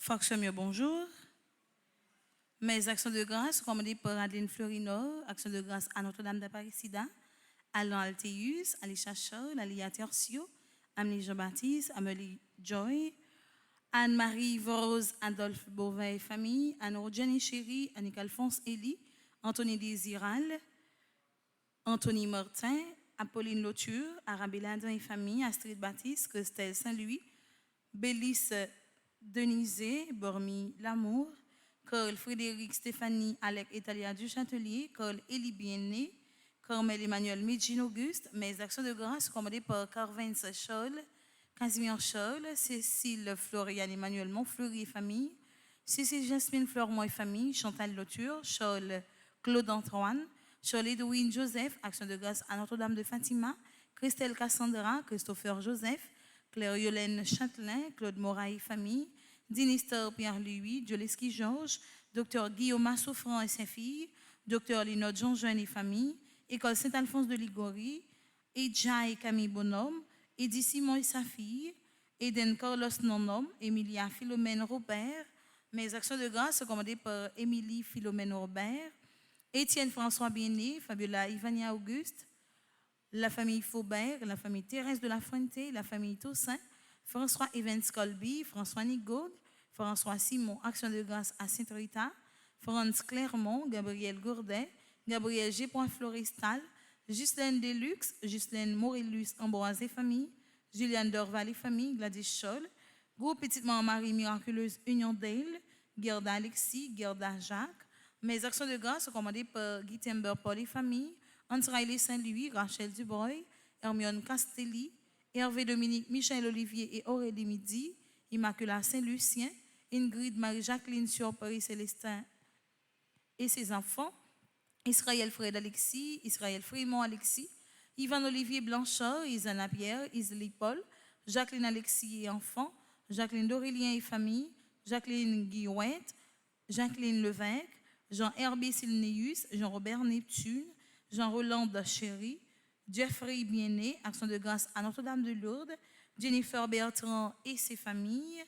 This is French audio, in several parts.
Fonction bonjour. Mes actions de grâce commandées par Adeline Florino, actions de grâce à Notre-Dame d'Aparicida, Alain Altéus, Alicia Charles, Alia Tertio, Amélie Jean-Baptiste, Amélie Joy, Anne-Marie Rose, Adolphe Beauvais et famille, Anne-Jenny Chéri, Annick Alphonse Elie, Anthony Désiral, Anthony Martin, Apolline Lauture, Arabella Adam et famille, Astrid Baptiste, Christelle Saint-Louis, Bélis Denizé, Bormi Lamour, Carl Frédéric Stéphanie Alec Italia du Châtelier, Carl Élie Bienné, Carmel Emmanuel Medjin Auguste, mes actions de grâce commandées par Carvens Scholl, Casimir Scholl, Cécile Florian Emmanuel Montfleury et famille, Cécile Jasmine Fleurmont et famille, Chantal Lauture, Scholl Claude Antoine, Scholl Edwin Joseph, action de grâce à Notre-Dame de Fatima, Christelle Cassandra, Christopher Joseph, Claire Yolaine Châtelain, Claude Moraille famille, Dinister Pierre-Louis, Joleski Georges, Dr Guillaume Souffrant et sa fille, Dr Linode Jean-Jean et famille, École Saint-Alphonse de Ligorie, Edja et Camille Bonhomme, Edith Simon et sa fille, Eden Carlos Nonom, Emilia Philomène Robert, mes actions de grâce sont commandées par Émilie Philomène Robert, Étienne François Bienné, Fabiola Ivania Auguste, la famille Faubert, la famille Thérèse de la Fuente, la famille Toussaint, François Evans Colby, François Nigaud, François Simon, Action de grâce à Sainte-Rita, Franz Clermont, Gabriel Gourdet, Gabriel G. Florestal, Ghislaine Deluxe, Ghislaine Morellus Ambroise et famille, Juliane Dorval et famille, Gladys Scholl, Groupe Petite Marie Miraculeuse Union Dale, Gerda Alexis, Gerda Jacques. Mes actions de grâce sont commandées par Guy Timber Paul et famille, Hans-Riley Saint-Louis, Rachel Dubreuil, Hermione Castelli, Hervé Dominique, Michel Olivier et Aurélie Midi, Immaculata Saint-Lucien, Ingrid Marie-Jacqueline sur Paris Célestin et ses enfants, Israël Fred Alexis, Israël Frémont Alexis, Yvan Olivier Blanchard, Isana Pierre, Isli Paul, Jacqueline Alexis et enfants, Jacqueline Dorélien et famille, Jacqueline Guillouette, Jacqueline Levesque, Jean-Herbé Silnéus, Jean-Robert Neptune, Jean-Roland Chéry, Jeffrey Bienné, action de grâce à Notre-Dame de Lourdes, Jennifer Bertrand et ses familles.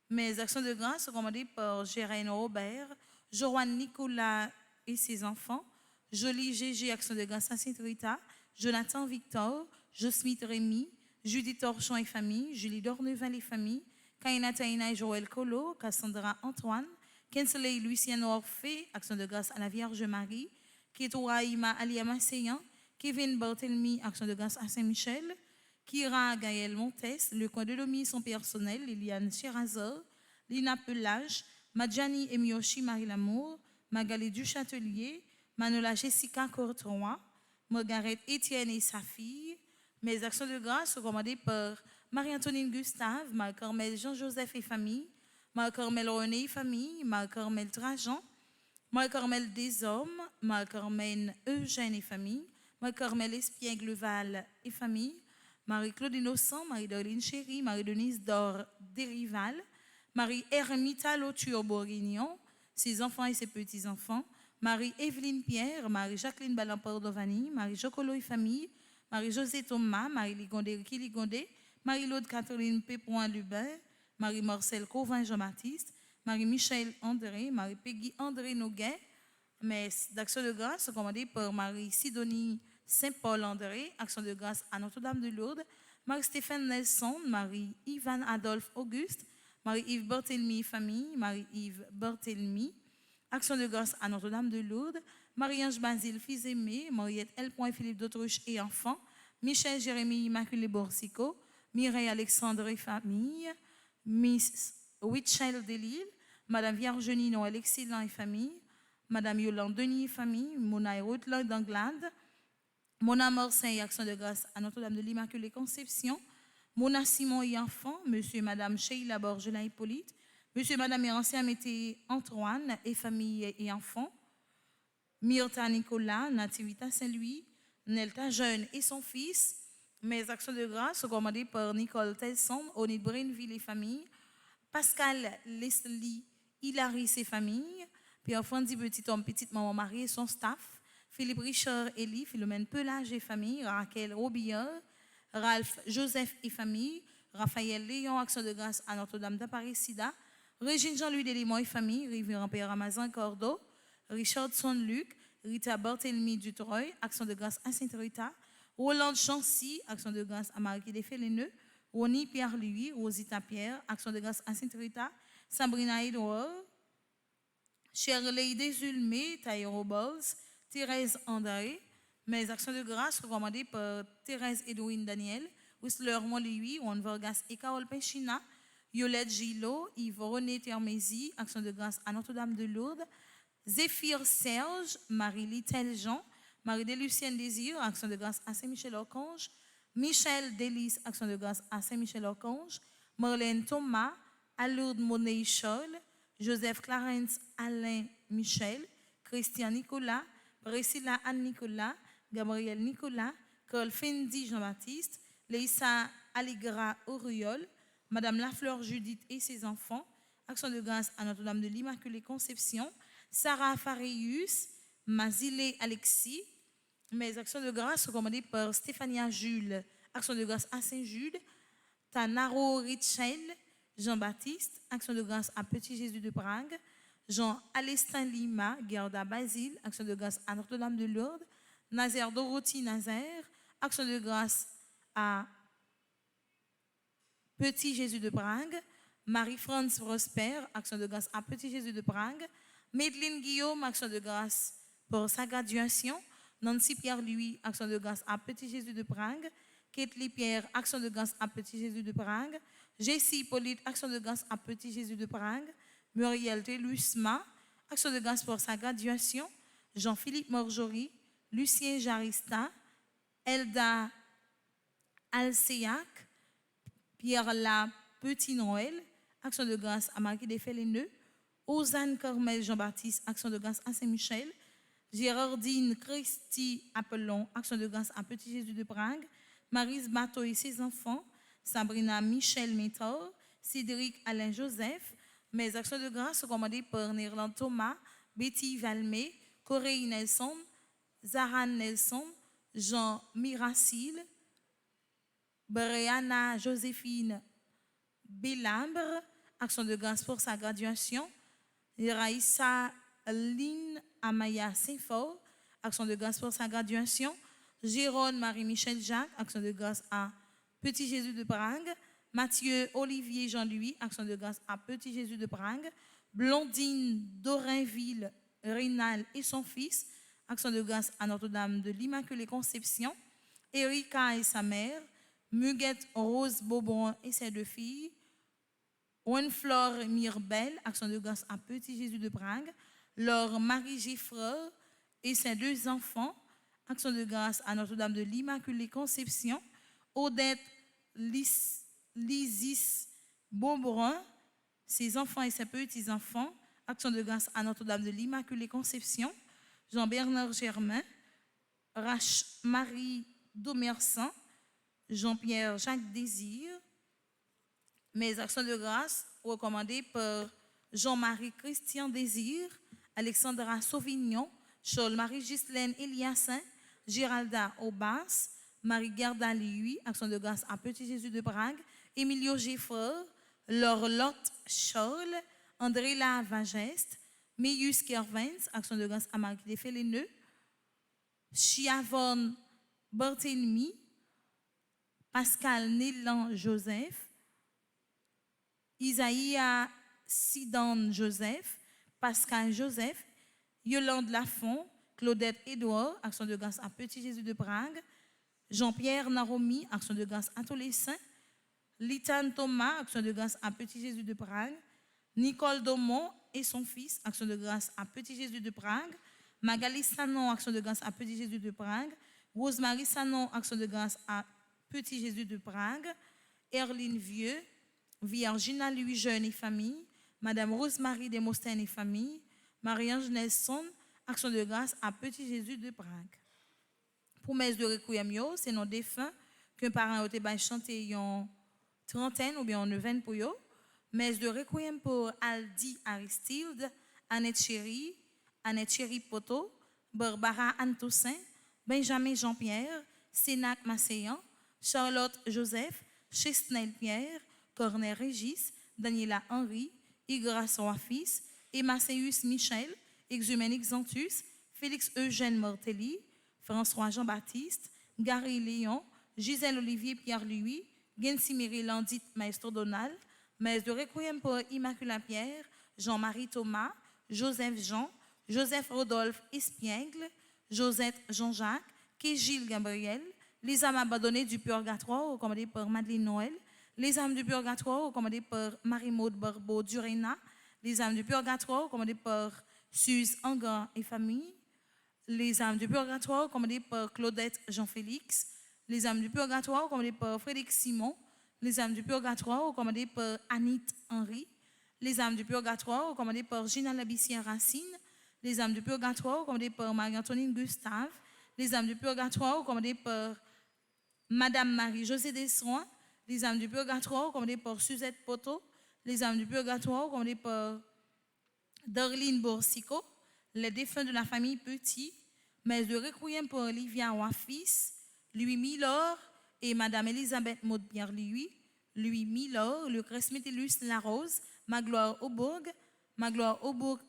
Mes actions de grâce sont commandées par Gérène Robert, Joanne Nicolas et ses enfants, Jolie Gégé, action de grâce à Sainte-Rita, Jonathan Victor, Josmith Rémy, Judith Torchon et famille, Julie Dorneval et famille, Kaina Taina et Joël Colo, Cassandra Antoine, Kensley Lucien Orphée, action de grâce à la Vierge Marie, Ketoura Ima Aliama Seyan, Kevin Barthelmy, action de grâce à Saint-Michel, Kira Gaël Montes, le coin de Lomi, son personnel, Liliane Cherazor, Lina Pelage, Madjani Emiyoshi Marie Lamour, Magali Duchâtelier, Manola Jessica Courtois, Margaret Étienne et sa fille. Mes actions de grâce sont commandées par Marie-Antonine Gustave, Marie-Carmel Jean-Joseph et famille, Marie-Carmel René et famille, Marie-Carmel Trajan, Marie-Carmel Desormes, Marie-Carmel Eugène et famille, Marie-Carmel Espiègle-Val et famille, Marie-Claude Innocent, Marie-Dorline Chéry, Marie-Denise Dor Desrival, Marie-Hermita Lauture-Bourguignon, ses enfants et ses petits-enfants, Marie-Evelyne Pierre, Marie-Jacqueline Balamport-Dovani, Marie-Jocolo et famille, Marie-José Thomas, Marie-Ligondé Ricky-Ligondé, Marie-Laude Catherine Pépoin-Lubin, Marie-Marcel Cauvin Jean-Baptiste, Marie-Michel André, Marie-Peggy André Noguet, mais d'action de grâce commandée par Marie-Sidonie Saint-Paul André, action de grâce à Notre-Dame de Lourdes, Marie-Stéphane Nelson, Marie-Yvan Adolphe Auguste, Marie-Yves Barthélemy famille, Marie-Yves Barthélemy, action de grâce à Notre-Dame de Lourdes, Marie-Ange Basile, fils aimé, Mariette L. Philippe d'Autruche et enfants, Michel Jérémie Immaculé Borsico, Mireille Alexandre et famille, Miss Wichel Delille, Madame Virginie Noël Excellent et famille, Madame Yolande Denis et famille, Mona Routland d'Anglade, Mona Morsin et action de grâce à Notre-Dame de l'Immaculée Conception, Mona Simon et enfants, Monsieur et Madame Sheila Borgelin Hippolyte, Monsieur et Madame Ancien Mété Antoine et famille et enfants, Myrta Nicolas, Nativita Saint-Louis, Nelta Jeune et son fils. Mes actions de grâce sont commandées par Nicole Telson, Onid Brainville et famille, Pascal Leslie, Hilary et famille, Pierre-Frandy Petit Homme, Petite Maman Marie et son staff, Philippe Richard Elie, Philomène Pelage et famille, Raquel Robillard, Ralph Joseph et famille, Raphaël Léon, action de grâce à Notre-Dame d'Apparici-Sida, Régine Jean-Louis Delimont et famille, Révérend Père Ramazan Cordeau, Richardson Luc, Rita Barthélemy Dutreuil, action de grâce à Sainte-Rita, Roland Chancy, action de grâce à Marie des Féléneux, Ronnie Pierre-Louis, Rosita Pierre, action de grâce à Sainte-Rita, Sabrina Edouard, Shirley Desulmé, Taïro Bowles, Thérèse André. Mes actions de grâce recommandées par Thérèse Edwin Daniel, Whistler Montléui, Juan Vargas et Carole Penchina, Yolette Gillot, Yves René Termézy, action de grâce à Notre-Dame de Lourdes, Zéphir Serge, Marie-Litelle Jean, Marie-Délucienne Désir, action de grâce à Saint-Michel-Archange, Michel Délice, action de grâce à Saint-Michel-Archange, Marlène Thomas, Alourde Monet Scholl, Joseph Clarence Alain Michel, Christian Nicolas, Priscilla Anne Nicolas, Gabriel Nicolas, Carl Fendi Jean-Baptiste, Leïssa Aligra Auriol, Madame Lafleur Judith et ses enfants, action de grâce à Notre-Dame de l'Immaculée Conception, Sarah Farius, Mazile Alexis. Mes actions de grâce sont commandées par Stéphania Jules, action de grâce à Saint-Jude, Tanaro Richel, Jean-Baptiste, action de grâce à Petit Jésus de Prague, Jean-Alestin Lima, Gerda Basile, action de grâce à Notre-Dame de Lourdes, Nazaire Dorothy Nazaire, action de grâce à Petit Jésus de Prague, Marie-France Prosper, action de grâce à Petit Jésus de Prague, Medline Guillaume, action de grâce pour sa graduation, Nancy Pierre-Louis, action de grâce à Petit Jésus de Prague, Kathleen Pierre, action de grâce à Petit Jésus de Prague, Jessie Hippolyte, action de grâce à Petit Jésus de Prague, Muriel Telusma, action de grâce pour sa graduation, Jean-Philippe Morjory, Lucien Jarista, Elda Alseac, Pierre-La Petit-Noël, action de grâce à Marie des Féléneux, Ozane Carmel Jean-Baptiste, action de grâce à Saint-Michel, Gérardine Christy Apollon, action de grâce à Petit Jésus de Prague, Marise Bateau et ses enfants, Sabrina Michel Métor, Cédric Alain Joseph. Mes actions de grâce sont commandées par Néerland Thomas, Betty Valmé, Corey Nelson, Zahan Nelson, Jean Miracil, Brianna Joséphine Bélambre, action de grâce pour sa graduation, Raïssa Lynn Amaya Saint-Fort, action de grâce pour sa graduation, Jérôme Marie-Michel Jacques, action de grâce à Petit Jésus de Prague, Mathieu Olivier Jean-Louis, action de grâce à Petit Jésus de Prague, Blondine Dorainville Rénal et son fils, action de grâce à Notre-Dame de l'Immaculée Conception, Erika et sa mère, Muguette Rose Bobon et ses deux filles, Flore Mirbel, action de grâce à Petit Jésus de Prague, leur Marie Giffreur et ses deux enfants, action de grâce à Notre-Dame de l'Immaculée Conception, Odette Lysis Beaubrun, ses enfants et ses petits-enfants, action de grâce à Notre-Dame de l'Immaculée Conception, Jean-Bernard Germain, Marie Domersan, Jean-Pierre Jacques Désir, mes actions de grâce recommandées par Jean-Marie Christian Désir, Alexandra Sauvignon, Charles-Marie Ghislaine Eliassin, Géralda Aubas, Marie-Gerda Liui, action de grâce à Petit Jésus de Prague, Emilio Geffreur, Laure Lotte Charles, André Lavageste, Meius Kervens, action de grâce à Marie des Féléneux, Chiavon Barthélemy, Pascal Nélan Joseph, Isaïa Sidan Joseph, Pascal Joseph, Yolande Lafont, Claudette Édouard, action de grâce à Petit Jésus de Prague, Jean-Pierre Naromi, action de grâce à tous les saints, Litan Thomas, action de grâce à Petit Jésus de Prague, Nicole Domont et son fils, action de grâce à Petit Jésus de Prague, Magali Sanon, action de grâce à Petit Jésus de Prague, Rosemary Sanon, action de grâce à Petit Jésus de Prague, Erline Vieux, Virginia Louis Jeune et famille, Madame Rosemary Demostène et famille, Marie-Ange Nelson, action de grâce à Petit Jésus de Prague. Promesse de requiem, c'est nos défunts qu'un parent a été chanté en trentaine ou bien en neuvaine pour eux. Messe de requiem pour Aldi Aristide, Annette Chéri Poto, Barbara Anne Toussaint, Benjamin Jean-Pierre, Sénac Masséan, Charlotte Joseph, Chesnel Pierre, Cornet Régis, Daniela Henry, Igrasoa Fils, Emmaseus Michel, Exumène Xanthus, Félix Eugène Mortelli, François Jean-Baptiste, Gary Léon, Gisèle Olivier Pierre-Louis, Gensi Landit Maestro Donald, Messe de requiem pour Immaculée Pierre, Jean-Marie Thomas, Joseph Jean, Joseph Rodolphe Espiègle, Josette Jean-Jacques, Gilles Gabriel, les âmes abandonnées du purgatoire, recommandées par Madeleine Noël, les âmes du purgatoire, recommandées par Marie-Maude Barbeau Durena, les âmes du purgatoire, recommandées par Suze Angan et famille, les âmes du purgatoire, recommandées par Claudette Jean-Félix, les âmes du purgatoire, recommandées par Frédéric Simon, les âmes du purgatoire, recommandées par Anit Henry, les âmes du purgatoire, recommandées par Gina Labissière Racine, les âmes du purgatoire, recommandées par Marie-Antonine Gustave, les âmes du purgatoire, recommandées par Madame Marie-Josée Dessoins, les âmes du purgatoire, recommandées par Suzette Poto, les âmes du purgatoire, recommandées par Darlene Borsico, les défunts de la famille Petit, messe de requiem pour Olivia Wafis, Louis Milor et Madame Elisabeth Maud-Pierre Louis Milor, Lucrèce Métellus Larose, Magloire Aubourg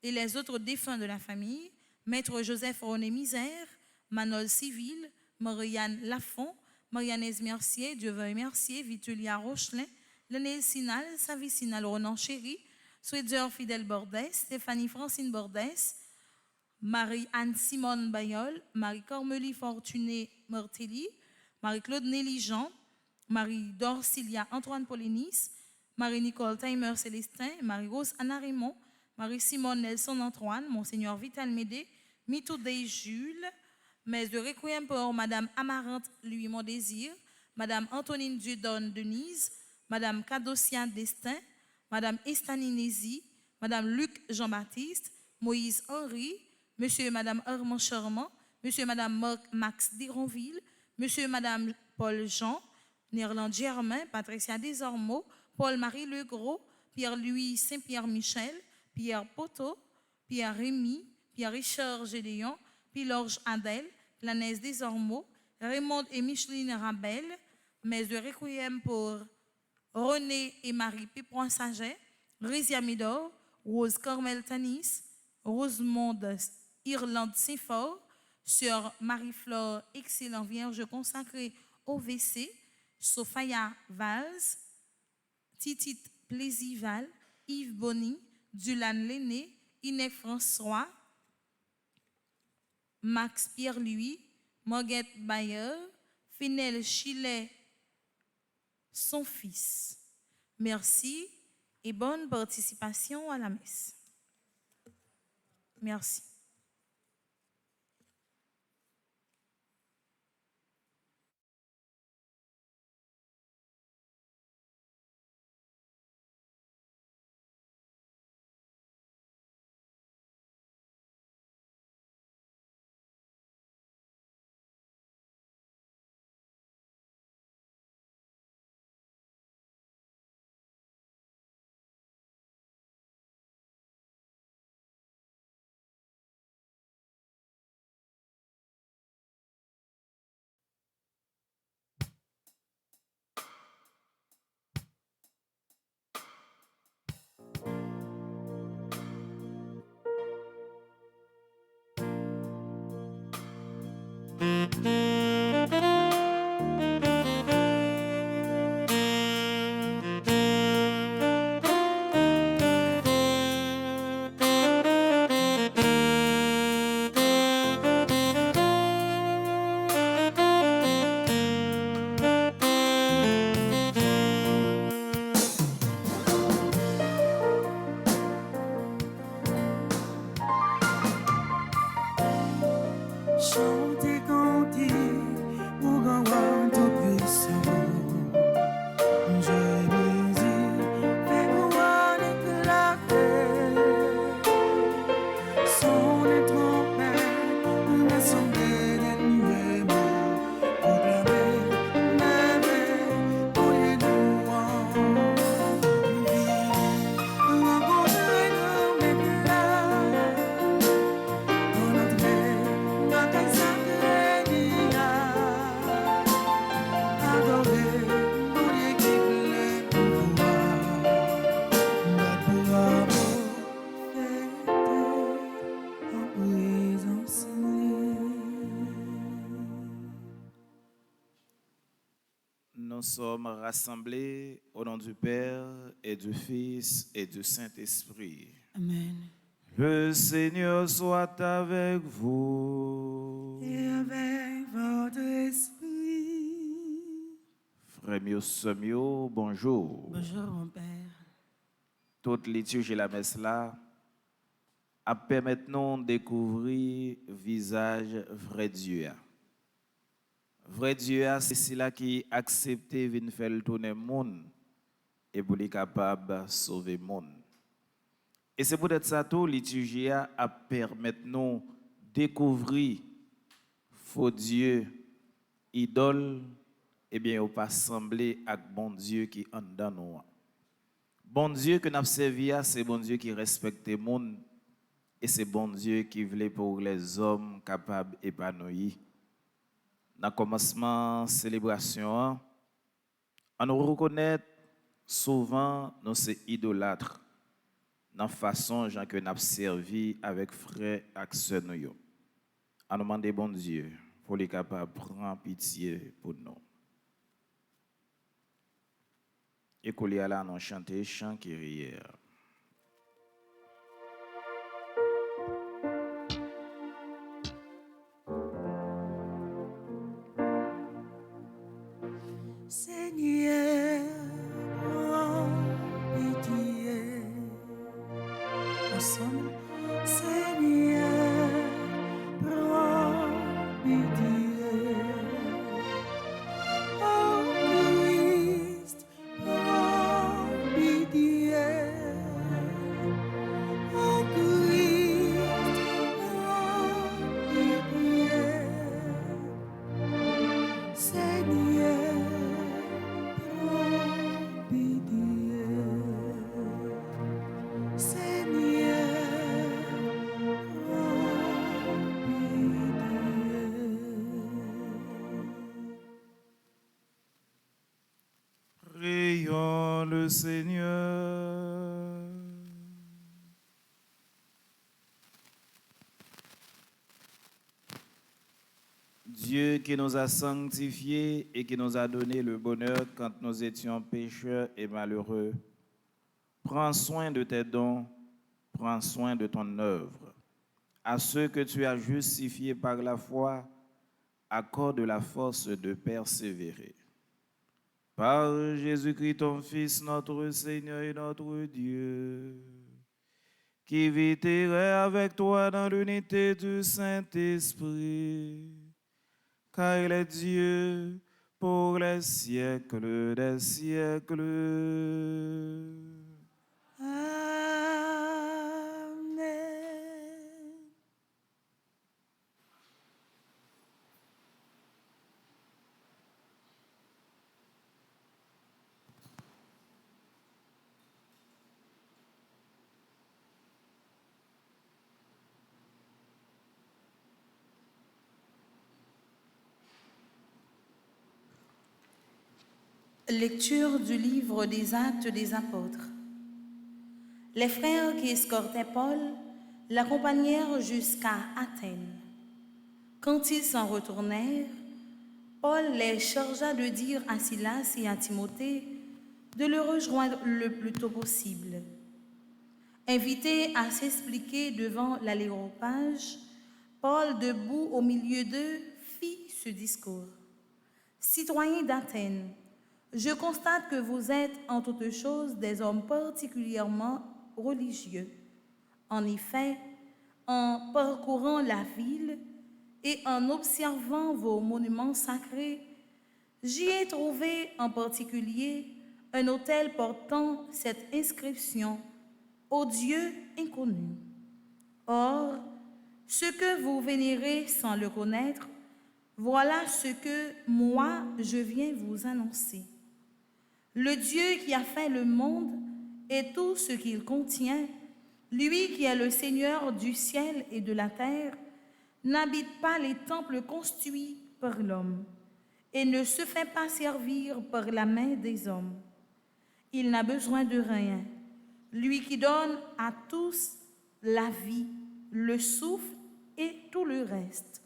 et les autres défunts de la famille, Maître Joseph René Misère, Manol Civil, Marianne Lafont, Marianne Mercier, Dieu veuille Mercier, Vitulia Rochelin, Lenel Sinal, Savicinal Ronan Chéri, Swedger Fidèle Bordès, Stéphanie Francine Bordès, Marie-Anne Simone Bayol, Marie-Cormelie Fortuné Mortelli, Marie-Claude Nelly Jean, Marie-Dorcilia Antoine Polinis, Marie-Nicole Timer Célestin, Marie-Rose Anna Raymond, Marie-Simone Nelson Antoine, Monseigneur Vital Médé, Mitoudé Jules, messe de requiem pour Madame Amarante Louis Mondésir, Madame Antonine Dieudonne Denise, Madame Cadocia Destin, Madame Estanie Nézy, Madame Luc Jean-Baptiste, Moïse Henry, Monsieur et Madame Armand Charmant, Monsieur et Madame Max Dironville, Monsieur et Madame Paul Jean, Néerland Germain, Patricia Desormeaux, Paul-Marie Legros, Pierre-Louis Saint-Pierre-Michel, Pierre Poteau, Pierre Rémy, Pierre-Richard Gédéon, Pilorge Adèle, Planèse Desormeaux, Raymond et Micheline Rabel, messe de requiem pour René et Marie Pépouin-Saget, Rizia Midor, Rose Cormel Tanis, Rosemonde Irlande Saint-Fort, Sœur Marie-Flore Excellent Vierge consacrée au WC, Sophia Valls, Titit Plaisival, Yves Bonny, Dulan Lenné, Inès François, Max Pierre-Louis, Morguette Bayer, Finel Chilet son Fils. Merci et bonne participation à la messe. Merci. Chantez, cantez, pour grand roi tout-puissant. Jésus, fais gloire éclater. Son les trompettes, l'assemblée des nuées, proclamer, lever, pour les louanges. Rencontrer nos éclats, dans notre bataille sacrée, adorer, pour l'équipe, les pouvoirs, notre bravo, fêter en présence Nous sommes rassemblés au nom du Père et du Fils et du Saint-Esprit. Amen. Le Seigneur soit avec vous. Et avec votre esprit. Frère Mios, bonjour. Bonjour, mon Père. Toute liturgie de la messe là a permis nous de découvrir le visage vrai Dieu. Vrai Dieu, c'est celui qui a accepté de faire le tourner le monde et pour être capable de sauver le monde. Et c'est peut-être ça tout, liturgie a permis nous de découvrir faux Dieu, idole, et bien, on pas sembler avec bon Dieu qui est en dedans nous. Bon Dieu que nous avons servi, c'est bon Dieu qui respecte le monde et c'est bon Dieu qui voulait pour les hommes capables d'épanouir. Dans le commencement de la célébration, on nous reconnaît souvent nous sommes idolâtres dans la façon dont nous avons servi avec frères et sœurs. On nous demande bon Dieu pour les capables de prendre pitié pour nous. Et qu'on y a là, nous chanter chant qui riait. Seigneur, prends pitié. Ensemble, Seigneur, prends pitié. Oh Christ, prends pitié. Oh Christ, prends pitié. Seigneur, prends pitié. Seigneur, prends pitié. Prions le Seigneur. Dieu qui nous a sanctifiés et qui nous a donné le bonheur quand nous étions pécheurs et malheureux, prends soin de tes dons, prends soin de ton œuvre. À ceux que tu as justifiés par la foi, accorde la force de persévérer. Par Jésus-Christ, ton Fils, notre Seigneur et notre Dieu, qui vit et règne avec toi dans l'unité du Saint-Esprit, car il est Dieu pour les siècles des siècles. Amen. Lecture du livre des Actes des Apôtres. Les frères qui escortaient Paul l'accompagnèrent jusqu'à Athènes. Quand ils s'en retournèrent, Paul les chargea de dire à Silas et à Timothée de le rejoindre le plus tôt possible. Invité à s'expliquer devant l'aréopage, Paul, debout au milieu d'eux, fit ce discours. Citoyens d'Athènes, je constate que vous êtes en toutes choses des hommes particulièrement religieux. En effet, en parcourant la ville et en observant vos monuments sacrés, j'y ai trouvé en particulier un autel portant cette inscription « Au Dieu inconnu ». Or, ce que vous vénérez sans le connaître, voilà ce que moi je viens vous annoncer. Le Dieu qui a fait le monde et tout ce qu'il contient, lui qui est le Seigneur du ciel et de la terre, n'habite pas les temples construits par l'homme et ne se fait pas servir par la main des hommes. Il n'a besoin de rien. Lui qui donne à tous la vie, le souffle et tout le reste.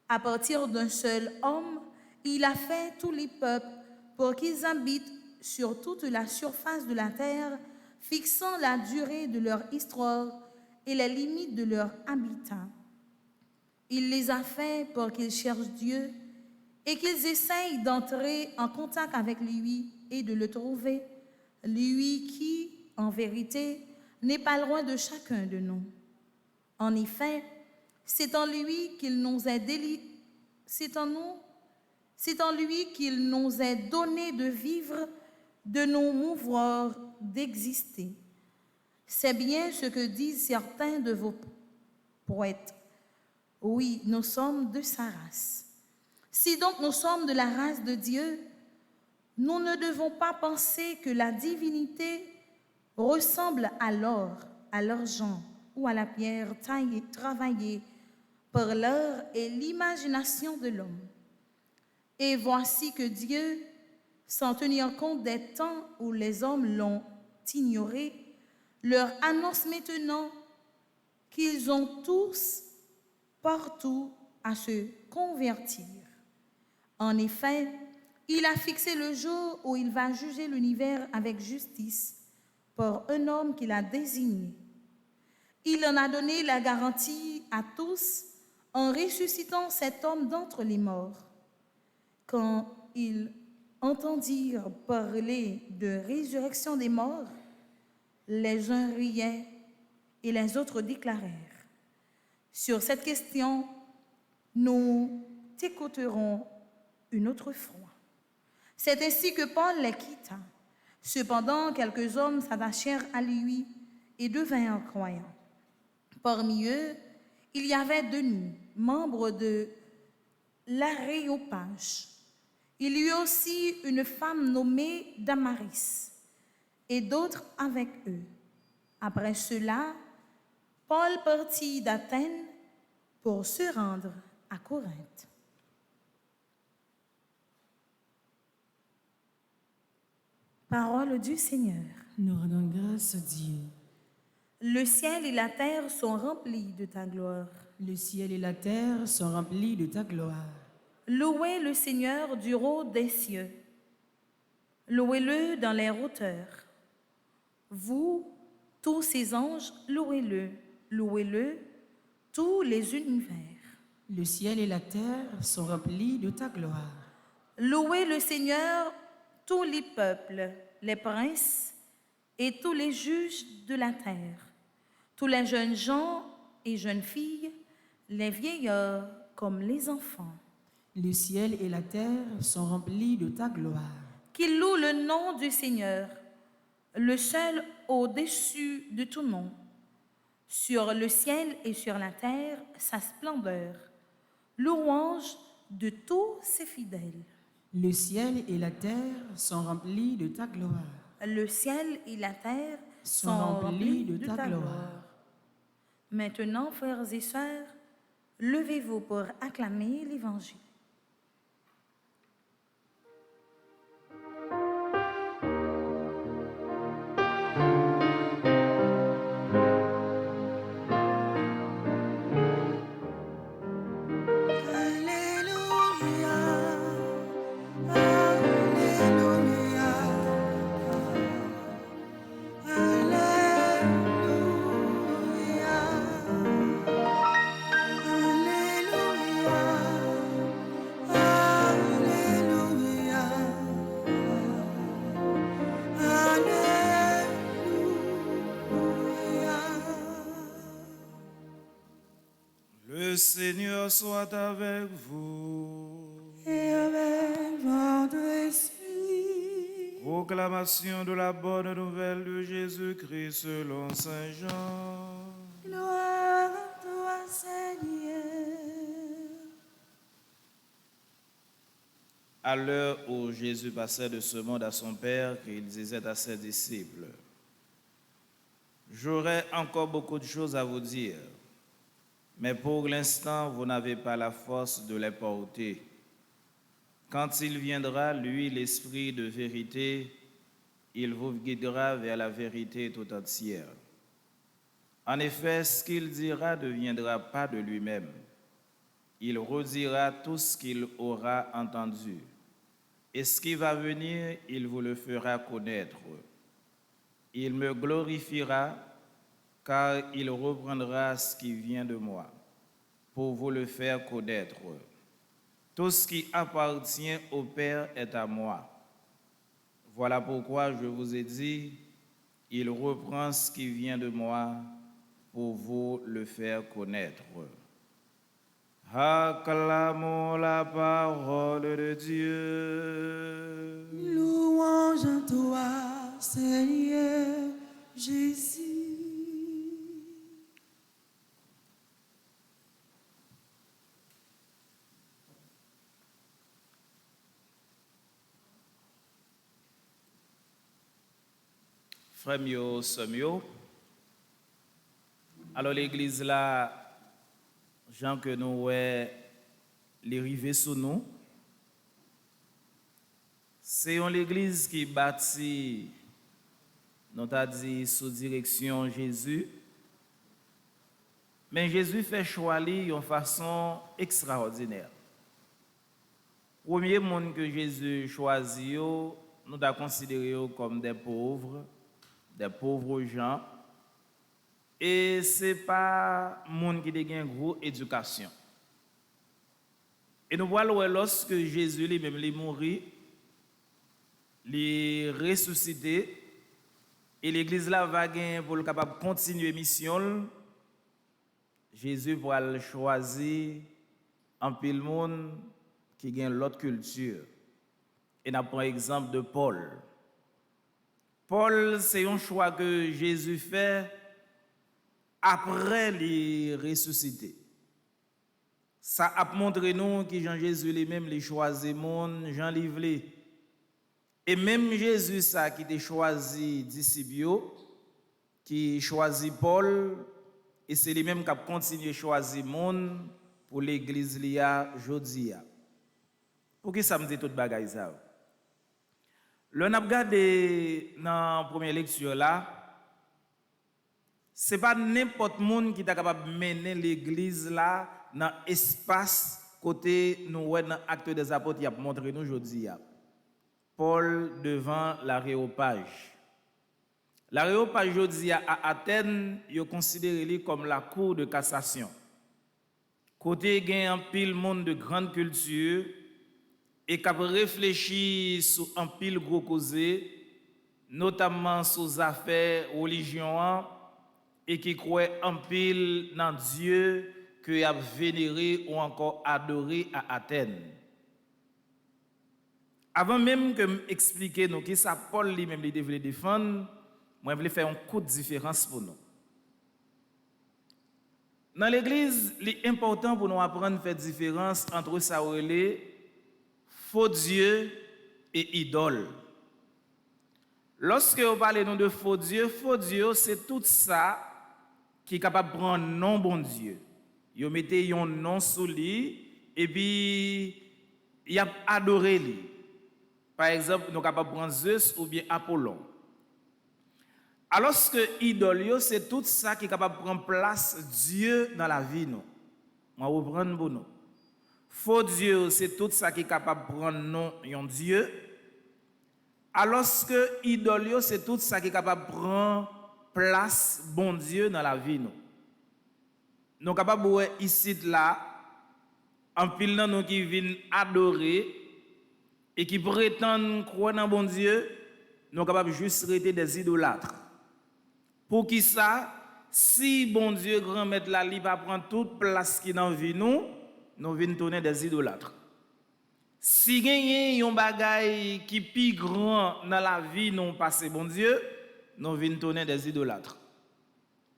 À partir d'un seul homme, il a fait tous les peuples pour qu'ils habitent sur toute la surface de la terre, fixant la durée de leur histoire et les limites de leur habitat. Il les a faits pour qu'ils cherchent Dieu et qu'ils essayent d'entrer en contact avec lui et de le trouver, lui qui, en vérité, n'est pas loin de chacun de nous. En effet, c'est en lui qu'il nous est donné de vivre, de nous mouvoir, d'exister. C'est bien ce que disent certains de vos poètes. Oui, nous sommes de sa race. Si donc nous sommes de la race de Dieu, nous ne devons pas penser que la divinité ressemble à l'or, à l'argent ou à la pierre taillée, travaillée par l'art et l'imagination de l'homme. Et voici que Dieu, sans tenir compte des temps où les hommes l'ont ignoré, leur annonce maintenant qu'ils ont tous, partout, à se convertir. En effet, il a fixé le jour où il va juger l'univers avec justice par un homme qu'il a désigné. Il en a donné la garantie à tous en ressuscitant cet homme d'entre les morts. Quand ils entendirent parler de résurrection des morts, les uns riaient et les autres déclarèrent: sur cette question, nous t'écouterons une autre fois. C'est ainsi que Paul les quitta. Cependant, quelques hommes s'attachèrent à lui et devinrent croyants. Parmi eux, il y avait Denis, membre de l'Aréopage. Il y eut aussi une femme nommée Damaris et d'autres avec eux. Après cela, Paul partit d'Athènes pour se rendre à Corinthe. Parole du Seigneur. Nous rendons grâce à Dieu. Le ciel et la terre sont remplis de ta gloire. Le ciel et la terre sont remplis de ta gloire. Louez le Seigneur du haut des cieux. Louez-le dans les hauteurs. Vous, tous ses anges, louez-le. Louez-le, tous les univers. Le ciel et la terre sont remplis de ta gloire. Louez le Seigneur, tous les peuples, les princes et tous les juges de la terre, tous les jeunes gens et jeunes filles, les vieillards comme les enfants, Le ciel et la terre sont remplis de ta gloire. qui louent le nom du Seigneur, le seul au-dessus de tout nom. Sur le ciel et sur la terre, sa splendeur, louange de tous ses fidèles. Le ciel et la terre sont remplis de ta gloire. Le ciel et la terre Sont sont remplis remplis de ta gloire. Maintenant, frères et sœurs, levez-vous pour acclamer l'Évangile. Le Seigneur soit avec vous. Et avec votre esprit. Proclamation de la bonne nouvelle de Jésus-Christ selon Saint Jean. Gloire à toi, Seigneur. À l'heure où Jésus passait de ce monde à son Père, il disait à ses disciples, « J'aurai encore beaucoup de choses à vous dire, mais pour l'instant, vous n'avez pas la force de les porter. Quand il viendra, lui, l'Esprit de vérité, il vous guidera vers la vérité tout entière. En effet, ce qu'il dira ne viendra pas de lui-même. Il redira tout ce qu'il aura entendu. Et ce qui va venir, il vous le fera connaître. Il me glorifiera, car il reprendra ce qui vient de moi, pour vous le faire connaître. Tout ce qui appartient au Père est à moi. Voilà pourquoi je vous ai dit, il reprend ce qui vient de moi, pour vous le faire connaître. Acclamons la parole de Dieu. Louange à toi, Seigneur Jésus. Frère mio, sœur mio. Alors l'église là, Jean que nous ouais, les rivés sous nous, c'est une église qui bâtit, nous t'a dit sous direction Jésus. Mais Jésus fait choix d'une façon extraordinaire. Premier monde que Jésus choisit, nous t'a considéré comme des pauvres gens. Et ce n'est pas monde qui a une grosse éducation. Et nous voyons lorsque Jésus lui-même est mort, il est ressuscité, et l'église là va pour le capable continuer la mission. Jésus va choisir un pile monde qui a l'autre culture. Et nous prenons l'exemple de Paul. Paul, c'est un choix que Jésus fait après les ressuscité. Ça a montré nous que Jean-Jésus lui-même les choisi monde, Jean Livlé. Et même Jésus ça qui a choisi disciples, qui choisit Paul, et c'est lui-même qui a continué à choisir monde pour l'église lia jodia. Pour qui ça me dit toute bagaille ça? Le n'a regardé dans la première lecture là, c'est pas n'importe monde qui est capable de mener l'église là dans l'espace côté nous dans acte des apôtres qui a montré nous aujourd'hui. Paul devant l'aréopage. L'aréopage aujourd'hui à Athènes, est considéré comme la cour de cassation. Côté gain un pile monde de grande culture et qui a réfléchi sur un pile gros causé, notamment sur les affaires religion et qui croit en pile dans Dieu que a vénéré ou encore adoré à Athènes. Avant même que m'expliquer nous qui ça Paul lui-même lui devait défendre, moi je voulais faire un coup de différence pour nous. Dans l'église, il est important pour nous apprendre à faire différence entre ça faux Dieu et idole. Lorsque vous parlez de faux Dieu, c'est tout ça qui est capable de prendre non bon Dieu. Vous mettez un nom sous lui et puis il a adoré lui. Par exemple, nous sommes capables de prendre Zeus ou bien Apollon. Alors que idole, c'est tout ça qui est capable de prendre place Dieu dans la vie. Nous. On va reprendre pour nous. Faux Dieu, c'est tout ça qui est capable de prendre nom un Dieu. Alors que idole, c'est tout ça qui est capable de prendre place bon Dieu dans la vie. Nous sommes capables de voir ici, là, en pile de nous qui viennent adorer et qui prétendent croire dans bon Dieu, nous sommes capables juste rester des idolâtres. Pour qui ça, si bon Dieu grand maître là, il va prendre toute place qui dans vie nous venons tourner des idolâtres. Si gagne un bagay qui plus grand dans la vie nous passer bon Dieu, nous venons tourner des idolâtres.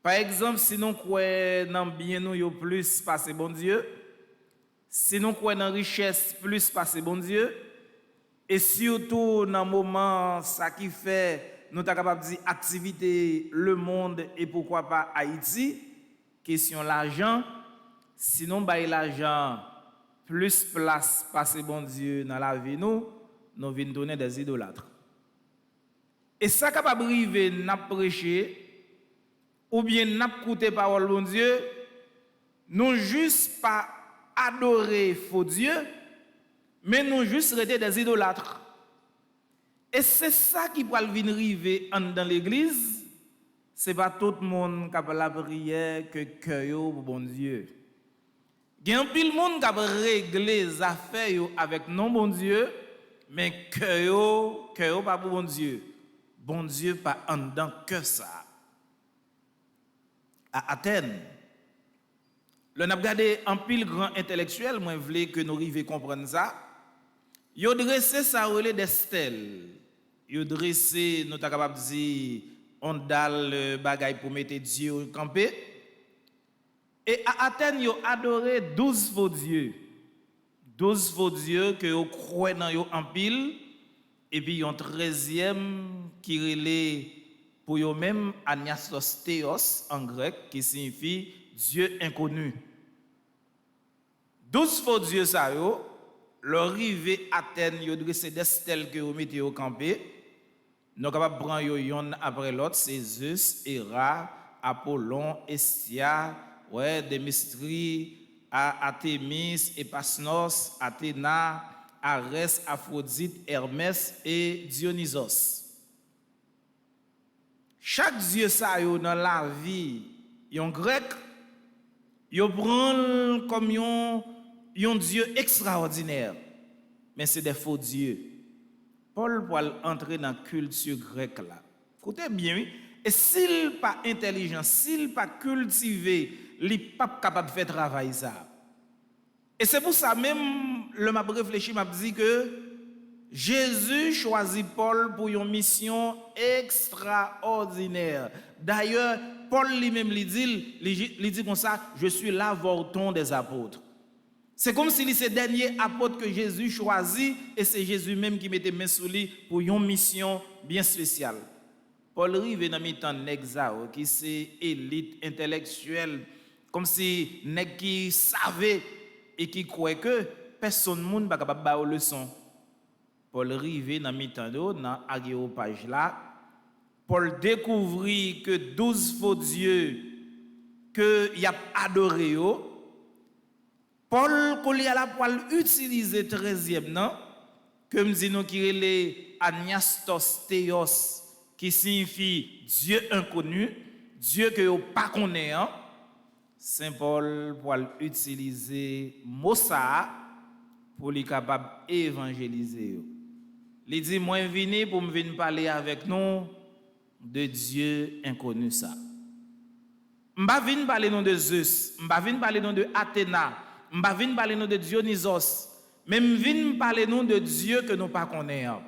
Par exemple, si nous croyons dans bien nous yo plus passer bon Dieu, si nous croyons dans richesse plus passer bon Dieu, et surtout dans le moment ça qui fait nous sommes capables de dire activité, le monde et pourquoi pas Haïti, question l'argent, sinon l'argent plus place passer bon Dieu dans la vie nous venons donner des idolâtres. Et ça capable arriver n'a prêcher ou bien n'a écouter parole bon Dieu, nous juste pas adorer faux Dieu, mais nous juste rester des idolâtres. Et c'est ça qui va venir arriver dans l'église. Ce n'est pas tout le monde qui a la prière que cœur pour bon Dieu. Il y a un pile monde qui a réglé les affaires avec non bon Dieu, mais cœur pas pour bon Dieu. Bon Dieu pas en dedans que ça. À Athènes, le n'a regardé un pile grand intellectuel, moi je voulais que nous arrivions à comprendre ça. Ils ont dressé ça des stèles. Ils ont dressé, nous sommes capables de dire, on dalle le bagaille pour mettre Dieu au campé. Et à Athènes, ils ont adoré 12 faux dieux. 12 faux dieux que vous croyez dans eux en pile. Et puis, il y a un 13e qui relève pour eux-mêmes Aniastos Théos en grec, qui signifie Dieu inconnu. 12 faux dieux, ça y est. Leur arrivée à Athènes, ils ont dressé des stèles que vous mettez au campé. Nous sommes capables de prendre yon après l'autre, c'est Zeus, Héra, Apollon, Hestia, Démétrie, Artémis, Epasnos, Athéna, Arès, Aphrodite, Hermès et Dionysos. Chaque dieu ça yo dans la vie, yon grec, yo prend comme yon dieu extraordinaire, mais c'est des faux dieux. Paul pour entrer dans la culture grecque là. Écoutez bien, oui. Et s'il pas intelligent, s'il pas cultivé, il n'est pas capable de faire travail ça. Et c'est pour ça même, le m'a réfléchi, m'a dit que Jésus choisit Paul pour une mission extraordinaire. D'ailleurs, Paul lui-même lui dit comme ça, je suis l'avorton des apôtres. C'est comme si c'est le dernier apôtre que Jésus choisit et c'est Jésus même qui mettait main sur lui pour une mission bien spéciale. Paul rive dans mi-temps Nexao qui c'est élite intellectuelle comme si nèg qui savait et qui croyait que personne monde pas capable ba leçon. Paul rive dans mi-temps dans aréopage là, Paul découvrit que 12 faux dieux que y a adoré yo. Paul Collier à la poil utilisé 13e non que me dit nous qui les Aniastos Théos qui signifie Dieu inconnu, Dieu que vous pas connaît. Hein? Saint Paul pour utiliser mot ça pour les capable évangéliser. Il dit moi venu pour me venir parler avec nous de Dieu inconnu ça. M'pa venir parler nous de Zeus, m'pa venir parler nous de Athéna, m'pa venir parler nous de Dionysos, mais m'venir parler nous de Dieu que nous pas connaissons.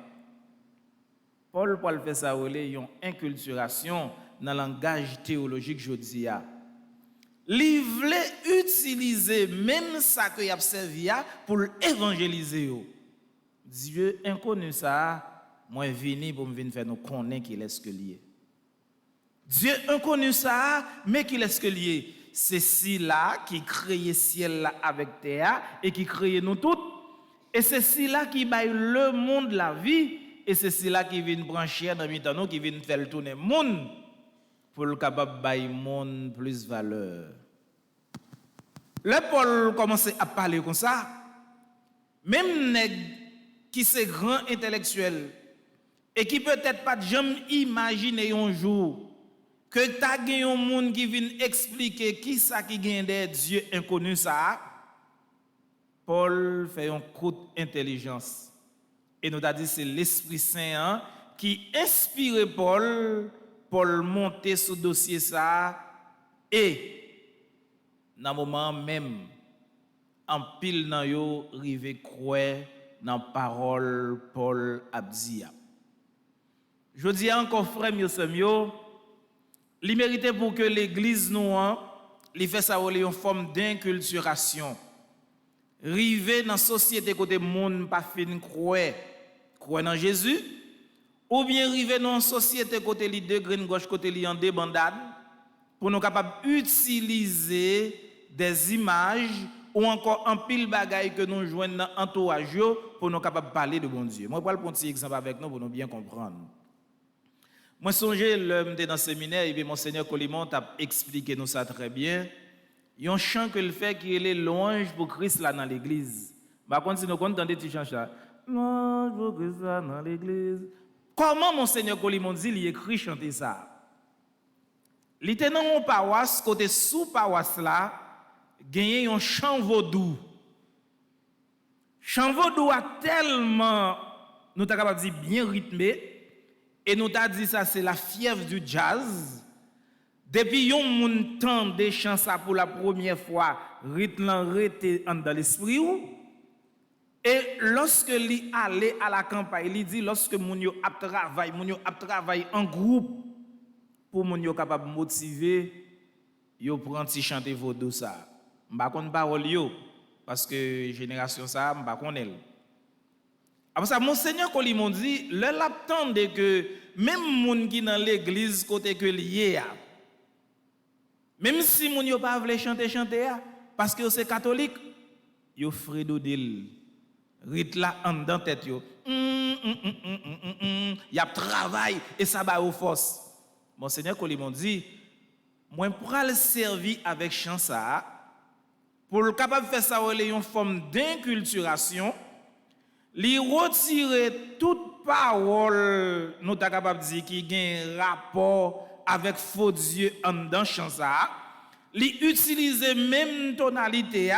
Paul fait ça une inculturation dans le langage théologique jodia. Il voulait utiliser même ça que y a servi pour évangéliser. Dieu inconnu ça, moi venu pour me venir faire nous connaître qu'il est ce que lié. Dieu inconnu ça, mais qu'il est ce que lié. C'est ci là qui crée ciel là avec terre et qui crée nous toutes. Et c'est ci là qui baille le monde la vie et c'est ci là qui vient brancher dans mi nous qui vient faire tourner monde pour le capable bailler monde plus valeur. Le Paul commence à parler comme ça. Même nèg qui c'est grand intellectuel et qui peut-être pas jamais imaginer un jour que t'as gagné un monde qui vient expliquer qui ça qui gagne des dieux inconnus ça. Paul fait un coup d'intelligence. Et nous a dit c'est l'Esprit Saint qui inspire Paul monter ce dossier ça et dans moment même en pile nan yo rive croire dans parole Paul Abdia. Je dis encore frère mieux il mérite pour que l'église nous li fait ça une forme d'inculturation. Rive dans société côté monde pas fin croire dans Jésus ou bien rive dans société côté li de graine gauche côté li en débandade pour nous capable utiliser des images ou encore un pile bagaille que nous joignent dans entourage pour nous capable parler de bon Dieu. Moi pour prendre un petit exemple avec nous pour nous bien comprendre. Moi songe l'homme dans le séminaire et bien monseigneur Colimont a expliqué nous ça très bien. Il y a un chant que le fait qui est louange pour Christ là dans l'église. Par contre si nous entendons des petits chants ça. Louange pour Christ là dans l'église. Comment monseigneur Colimont dit il écrit chanter ça? Il était dans une paroisse côté sous paroisse là, gagné un chant vaudou. Chant vaudou a tellement nous t'a capable dire bien rythmé et nous t'a dit ça c'est la fièvre du jazz. Depuis yon moun temps de chant ça pour la première fois, rythme rete dans l'esprit ou et lorsque li allait à la campagne, il dit lorsque moun yo ap travail en groupe pour moun yo capable motiver yo prend ti chanter vaudou ça. M'pa konn parole yo parce que génération ça m'pa konn elle. Après ça monseigneur Colimont dit le l'attendait que même moun qui dans l'église côté que lié même si moun yo pas vle chanter parce que c'est catholique yo fredo del rit là en dans tête yo y a travail et ça ba au force. Monseigneur Colimont dit moi pral servi avec chant ça pour le capable faire ça une forme d'inculturation li retirer toute parole nous ta capable dire qui gagne rapport avec faux Dieu en dans chant ça li utiliser même tonalité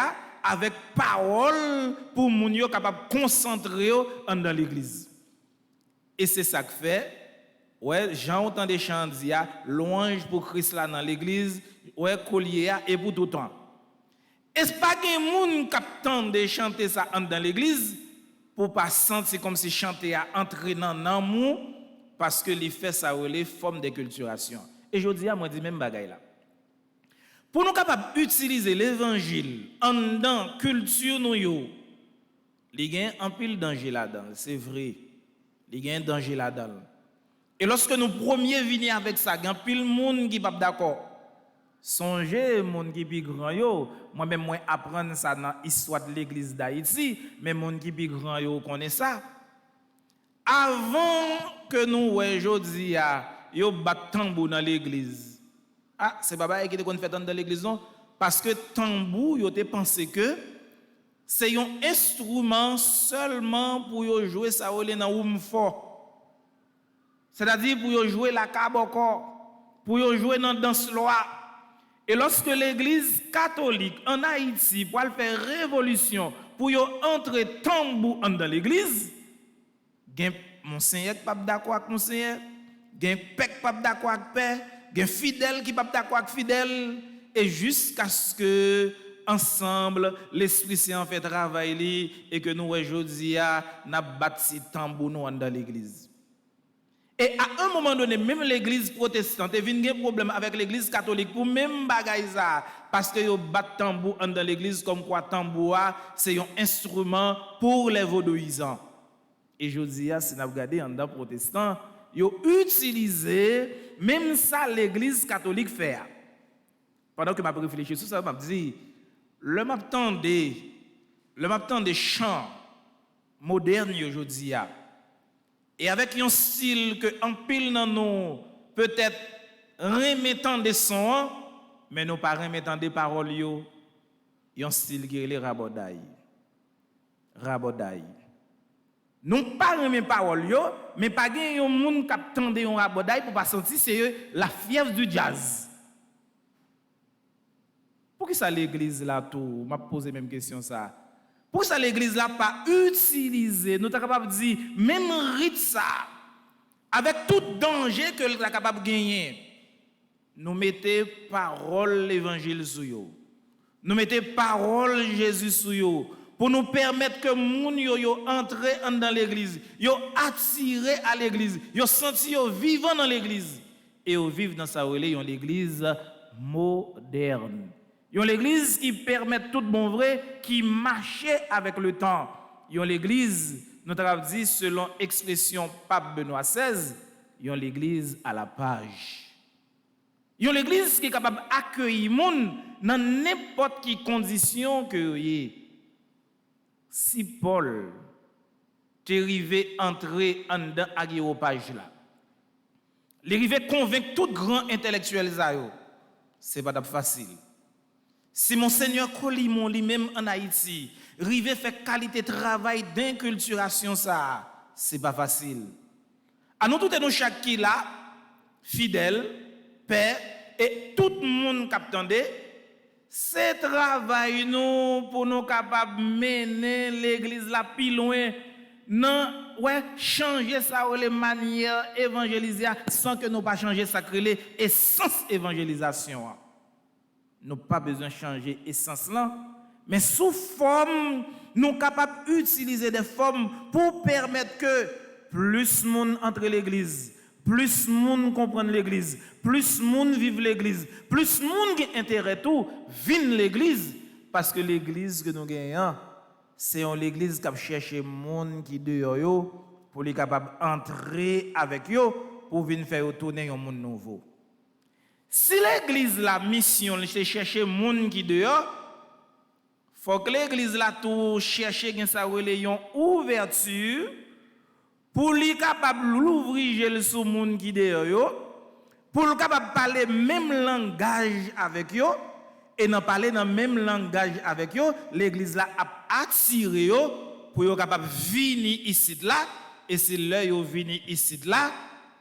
avec parole pour moun yo capable concentrer dans l'église et c'est ça que fait ouais Jean entend des chants dire louange pour Christ là dans l'église ouais collier et pour tout temps. Est-ce pas que moun captant de chanter ça dans l'église pour pas sentir comme si chanter a entrer dans l'amour parce que les fait ça les formes de culturation. Et je dis à moi dit même bagaille là. Pour nous capable utiliser l'évangile en dans culture nous yo, il y a un pile danger là-dedans, c'est vrai. Il y a un danger là-dedans. Et lorsque nous premiers venir avec ça, il y a pile monde qui pas d'accord. Songez monde qui plus grand yo, moi-même moi apprendre ça dans l'histoire de l'église d'Haïti, mais monde qui plus grand yo connaît ça. Avant que nous aujourd'hui yo bat tambour dans l'église. Ah, c'est baba qui te qu'on fait dans l'église non parce que tambour yo te pensé que c'est un instrument seulement pour yo jouer ça dans room fort. C'est-à-dire pour yo jouer la cabocor, pour yo jouer dans danse loi. Et lorsque l'église catholique en Haïti pour faire révolution pour yo entrer tambour dans l'église, gen monseigneur qui pas d'accord avec monseigneur, gen pèk pas d'accord avec pèk, gen fidèle qui pas d'accord avec fidèle, et jusqu'à ce que ensemble l'Esprit Saint fait travail li, et que nous aujourd'hui n'a bâti tambour nous dans l'église. Et à un moment donné, même l'église protestante est venu un problème avec l'église catholique pour même bagaille ça, parce que yo bat tambour dans l'église comme quoi tambour c'est un instrument pour les vaudouisants. Et je dis si nous regardons dans protestant, yo utilisé même ça l'église catholique fait. Pendant que m'a réfléchi sur ça, m'a dit le m'attend des chants modernes aujourd'hui. Et avec un style que en pile dans nous peut-être remettant des sons, mais nous pas remettant des paroles yo, un style qui est les rabodaï. Nous pas remettre paroles yo, mais pas gagne un monde qui attende un rabodaï pour pas sentir c'est la fièvre du jazz. Pourquoi ça l'église là tout, m'a posé même question ça. Pour ça l'église là pas utilisé, nous sommes capables de dire même rite ça avec tout danger que nous sommes capable de gagner. Nous mettez parole l'évangile sur yo. Nous mettez parole Jésus sur yo pour nous permettre que moun yo entrer dans l'église, yo attiré à l'église, yo senti yo vivant dans l'église et yo vivre dans sa relais l'église moderne. Yon l'église qui permet tout bon vrai, qui marchait avec le temps. Yon l'église, nous avons dit selon expression Pape Benoît XVI, yon l'église à la page. Yon l'église qui est capable d'accueillir moun dans n'importe quelle condition que y. Si Paul t'est arrivé entrer en dedans aguéropage là, l'arrivé convaincre tout grand intellectuel ça yo, c'est pas facile. Si Monseigneur Colimon lui-même en Haïti, rive fait qualité travail d'inculturation ça, c'est pas facile. À nous tous et nous chaque qui là, fidèle, père et tout le monde qui attendait, c'est travail nous pour nous capables mener l'église là plus loin, non ouais changer ça les manières évangéliser sans que nous pas changer ça créer essence évangélisation. Nous n'avons pas besoin de changer l'essence là, mais sous forme, nous sommes capables d'utiliser des formes pour permettre que plus de monde entre l'église, plus de monde comprenne l'église, plus de monde vive l'église, plus de monde qui a intérêt tout, vienne l'église, parce que l'église que nous gagnons, c'est l'église qui cherche les gens qui dehors pour les capables d'entrer avec eux pour venir faire tourner un monde nouveau. Si l'église la mission c'est chercher monde qui dehors, faut que l'église la tout chercher gen sa une ouverture pour li capable l'ouvrir sur monde qui dehors yo, pour le capable parler même langage avec yo et non parler dans même langage avec yo, l'église là a attiré yo pour yo capable venir ici là et si là yo venir ici là,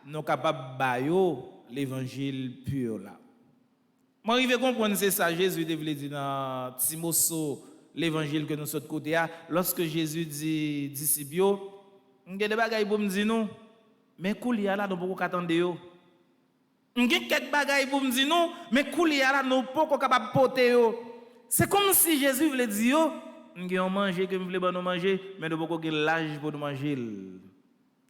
nous capable ba yo l'évangile pur là. Moi arrive comprendre c'est ça Jésus devait dire dans Timothée l'évangile que nous sommes de côté lorsque Jésus dit disciples yo m'gè des bagaille pour me dire non mais koulia là nous pas attendre yo. M'gè quelques bagaille pour me dire non mais koulia là nous pas capable porter yo. C'est comme si Jésus voulait dire yo m'gè on manger que me voulait nous manger mais nous pas l'âge pour nous manger.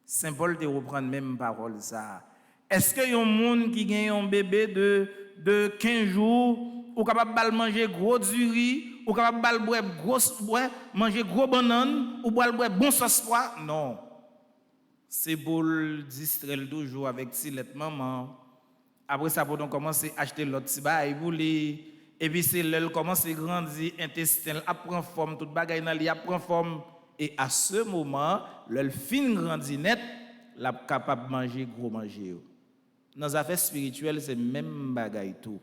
Saint Paul te reprend même parole ça. Est-ce que y a un monde qui gagne un bébé de 15 jours ou capable de manger gros du riz ou capable de manger gros banane ou boire bon sauce pois? Non. C'est pour le distraire toujours avec silette maman. Après ça pour donc commencer à acheter l'autre petit bail pour lui et puis c'est là commence à grandir intestin, à prendre forme toute bagaille dans lui a prend forme et à ce moment, le fin grandit net, la capable de manger gros manger. Dans les affaires spirituelles, c'est même bagaille tout.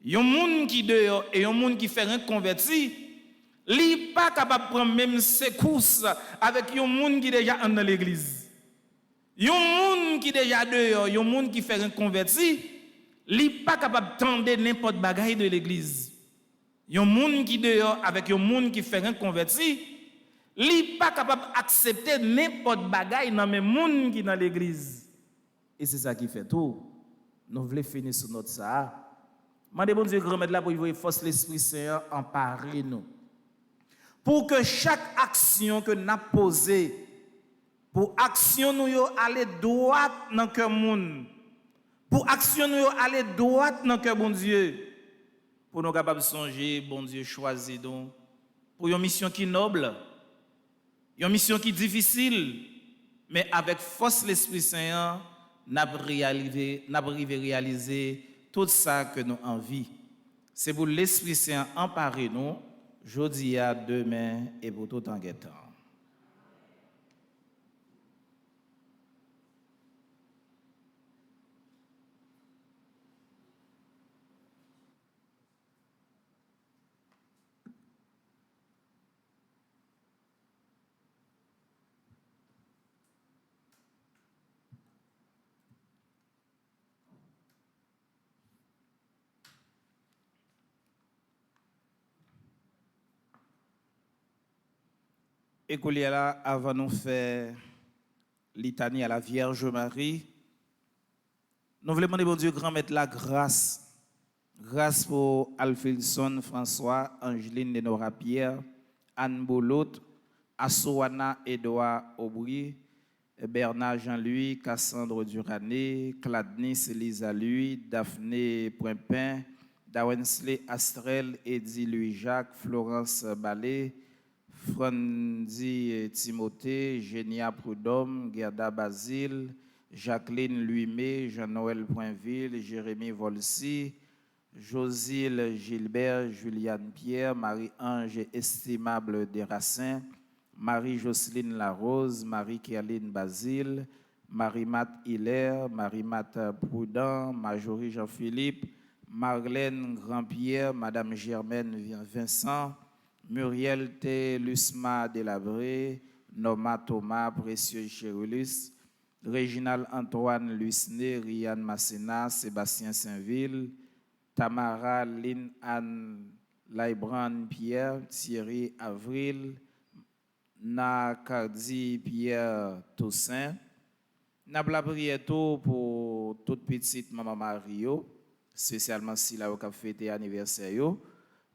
Yon moun qui dehors et yon moun qui fait un converti, li pas capable de prendre même secousses avec yon moun qui déjà dans l'église. Yon moun qui déjà dehors, yon moun qui fait un converti, li pas capable de tendre n'importe bagaille de l'église. Un monde qui dehors avec un monde qui fait un converti, li pas capable d'accepter n'importe bagaille dans même monde qui dans l'église. Et c'est ça qui fait tout. Nous voulons finir sur notre ça. Mandez bon Dieu grand maître là pour y force l'Esprit Saint emparer nous. Pour que chaque action que nous avons posée, pour action nous yo aller droit dans cœur monde, pour action nous yo aller droit dans cœur bon Dieu, pour nous capables de songer bon Dieu choisi donc pour une mission qui noble, une mission qui difficile, mais avec force l'Esprit Saint, nous avons réalisé tout ça que nous envie. C'est pour l'Esprit Saint emparer nous, jeudi à demain et pour tout en guettant. Et là, avant nous faire litanie à la Vierge Marie, nous voulons demander bon Dieu grand maître la grâce. Grâce pour Alphilson François, Angeline Nenora Pierre, Anne Boulot, Assoana Edouard Aubry, Bernard Jean-Louis, Cassandre Durané, Cladnis Elisa Louis, Daphné Poimpin, Dawensley Astrel, Eddie Louis-Jacques, Florence Ballet, Franzi Timothée, Génia Prudhomme, Gerda Basile, Jacqueline Luimé, Jean-Noël Poinville, Jérémy Volsi, Josile Gilbert, Juliane Pierre, Marie-Ange Estimable Desracins, Marie-Jocelyne Larose, Marie-Kerline Basile, Marie-Mat Hilaire, Marie-Mat Prudent, Marjorie Jean-Philippe, Marlène Grandpierre, Madame Germaine Vincent, Muriel T. Lusma Delabré, Norma Thomas, Précieux Chérulus, Réginald Antoine Luisné, Rianne Massena, Sébastien Saint-Ville, Tamara Lynn Anne Laibran Pierre, Thierry Avril, Nakardi Pierre Toussaint. N'a la prière pour toute petite maman Mario, spécialement si la a fêté anniversaire.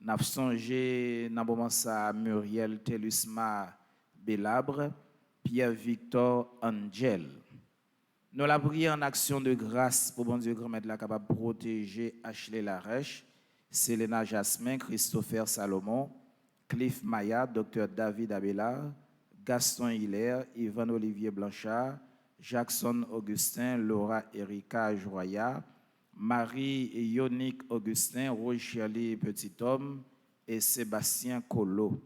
N'a songé dans moment ça Muriel Telusma Belabre, Pierre Victor Angel. Nous la prière en action de grâce pour bon Dieu grand maître la capable de protéger Ashley Larèche, Selena Jasmin, Christopher Salomon, Cliff Maya, Dr David Abelard, Gaston Hilaire, Yvan Olivier Blanchard, Jackson Augustin, Laura Erika Joya, Marie Yonique Augustin, Rochelle Petit-Homme et Sébastien Colo.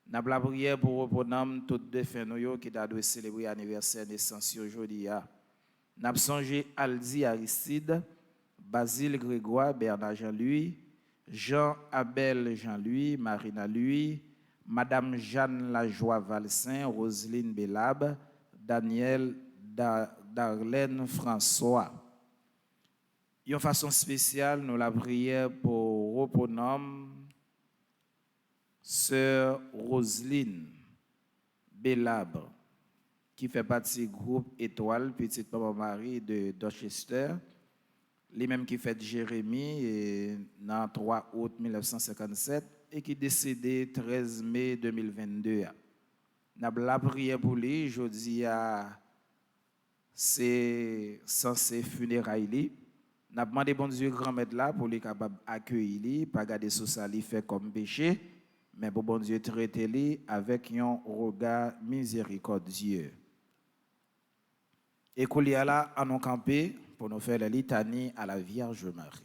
Nous avons la prière pour reprendre toutes les défunts qui doivent célébrer l'anniversaire de naissance aujourd'hui. Nous avons songé Aldi Aristide, Basile Grégoire, Bernard Jean-Louis, Jean Abel Jean-Louis, Marina Louis, Madame Jeanne Lajoie Valsin, Roselyne Belab, Daniel Darlène François. De façon spéciale, nous la prière pour reprendre Sœur Roselyne Belab, qui fait partie du groupe Étoile, petite maman Marie de Dorchester, les mêmes qui fait Jérémie le 3 août 1957 et qui est décédé 13 mai 2022. Nous avons la prière pour lui, jeudi c'est censé funérailles. Nous avons demandé bon Dieu grand maître là pour les capable d'accueillir, pas garder sous ça li fait comme péché, mais pour bon Dieu traiter lui avec un regard miséricordieux. Et qu'on y a là à nous camper pour nous faire la litanie à la Vierge Marie.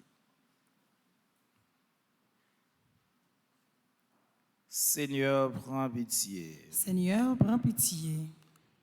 Seigneur, prends pitié. Seigneur, prends pitié.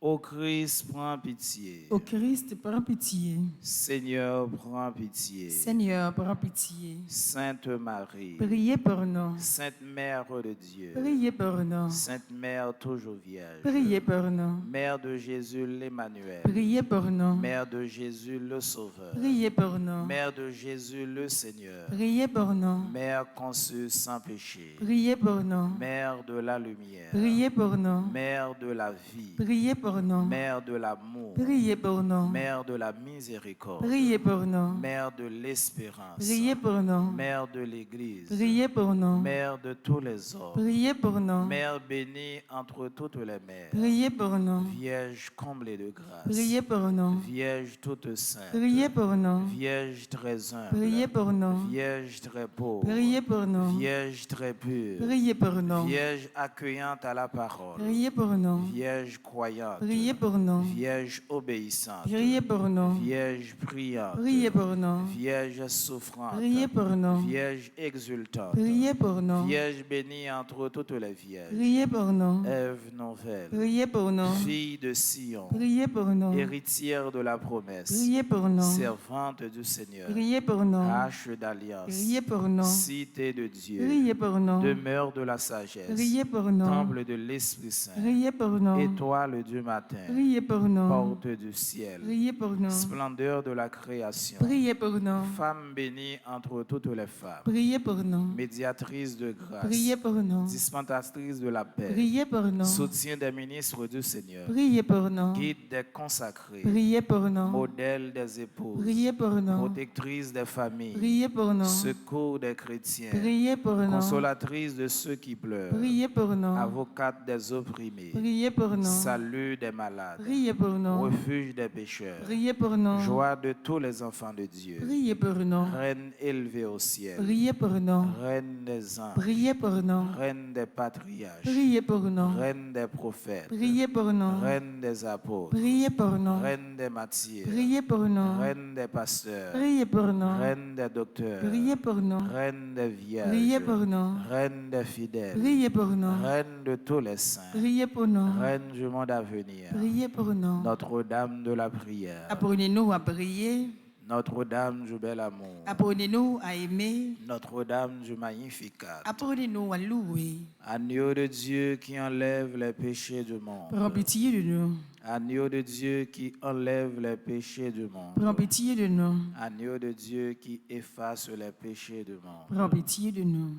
Ô Christ, prends pitié. Ô Christ, prends pitié. Seigneur, prends pitié. Seigneur, prends pitié. Sainte Marie, Priez pour nous. Sainte Mère de Dieu, Priez pour nous. Sainte Mère toujours Vierge, Priez pour nous. Mère de Jésus l'Emmanuel, Priez pour nous. Mère de Jésus le Sauveur, Priez pour nous. Mère de Jésus le Seigneur, Priez pour nous. Mère conçue sans péché, Priez pour nous. Mère de la lumière, Priez pour nous. Mère de la vie, Priez pour nous. Mère de l'amour, Priez pour nous. Mère de la miséricorde, Priez pour nous. Mère de l'espérance, Priez pour nous. Mère de l'Église, Priez pour nous. Mère de tous les hommes, Priez pour nous. Mère bénie entre toutes les mères, Priez pour nous. Vierge comblée de grâce, Priez pour nous. Vierge toute sainte, Priez pour nous. Vierge très humble, Priez pour nous. Vierge très pauvre, Priez pour nous. Vierge très pure, Priez pour nous. Vierge accueillante à la parole, Priez pour nous. Vierge croyante, Priez pour nous. Vierge obéissante, Priez pour nous. Vierge priante, Priez pour nous. Vierge souffrante, Priez pour nous. Vierge exultante, Priez pour nous. Vierge bénie entre toutes les vierges, Priez pour nous. Ève nouvelle, Priez pour nous. fille de Sion, Priez pour nous. héritière de la promesse, Priez pour nous. servante du Seigneur, Priez pour nous. arche d'alliance, Priez pour nous. cité de Dieu, Priez pour nous. demeure de la sagesse, Priez pour nous. temple de l'Esprit Saint, Priez pour nous. étoile du matin, Priez pour nous. porte du ciel, Priez pour nous. splendeur de la création, Priez pour nous. femme bénie entre toutes les femmes, Priez pour nous. médiatrice de grâce, Priez pour nous. dispensatrice de la paix, Priez pour nous. soutien des ministres du Seigneur, Priez pour nous. guide des consacrés, Priez pour nous. modèle des épouses, Priez pour nous. protectrice des familles, Priez pour nous. secours des chrétiens, Priez pour nous. consolatrice de ceux qui pleurent, Priez pour nous. avocate des opprimés, Priez pour nous. salut des malades, Priez pour nous. refuge des pécheurs, Priez pour nous. joie de tous les enfants de Dieu, Priez pour nous. reine élevée au ciel, Priez pour nous. reine des anges, Priez pour nous. reine des patriarches, Priez pour nous. reine des prophètes, Priez pour nous. reine des apôtres, Priez pour nous. reine des martyrs, Priez pour nous. reine des pasteurs, Priez pour nous. reine des docteurs, Priez pour nous. reine des vierges, Priez pour nous. reine des fidèles, Priez pour nous. reine de tous les saints, Priez pour nous. reine du monde à venir, Priez pour nous. Notre-Dame de la prière, Apprenez-nous à prier. Notre-Dame du bel amour, Apprenez-nous à aimer. Notre-Dame du magnificat, Apprenez-nous à louer. agneau de Dieu qui enlève les péchés du monde, Prends pitié de nous. agneau de Dieu qui enlève les péchés du monde, Prends pitié de nous. agneau de Dieu qui efface les péchés du monde. Prends pitié de nous.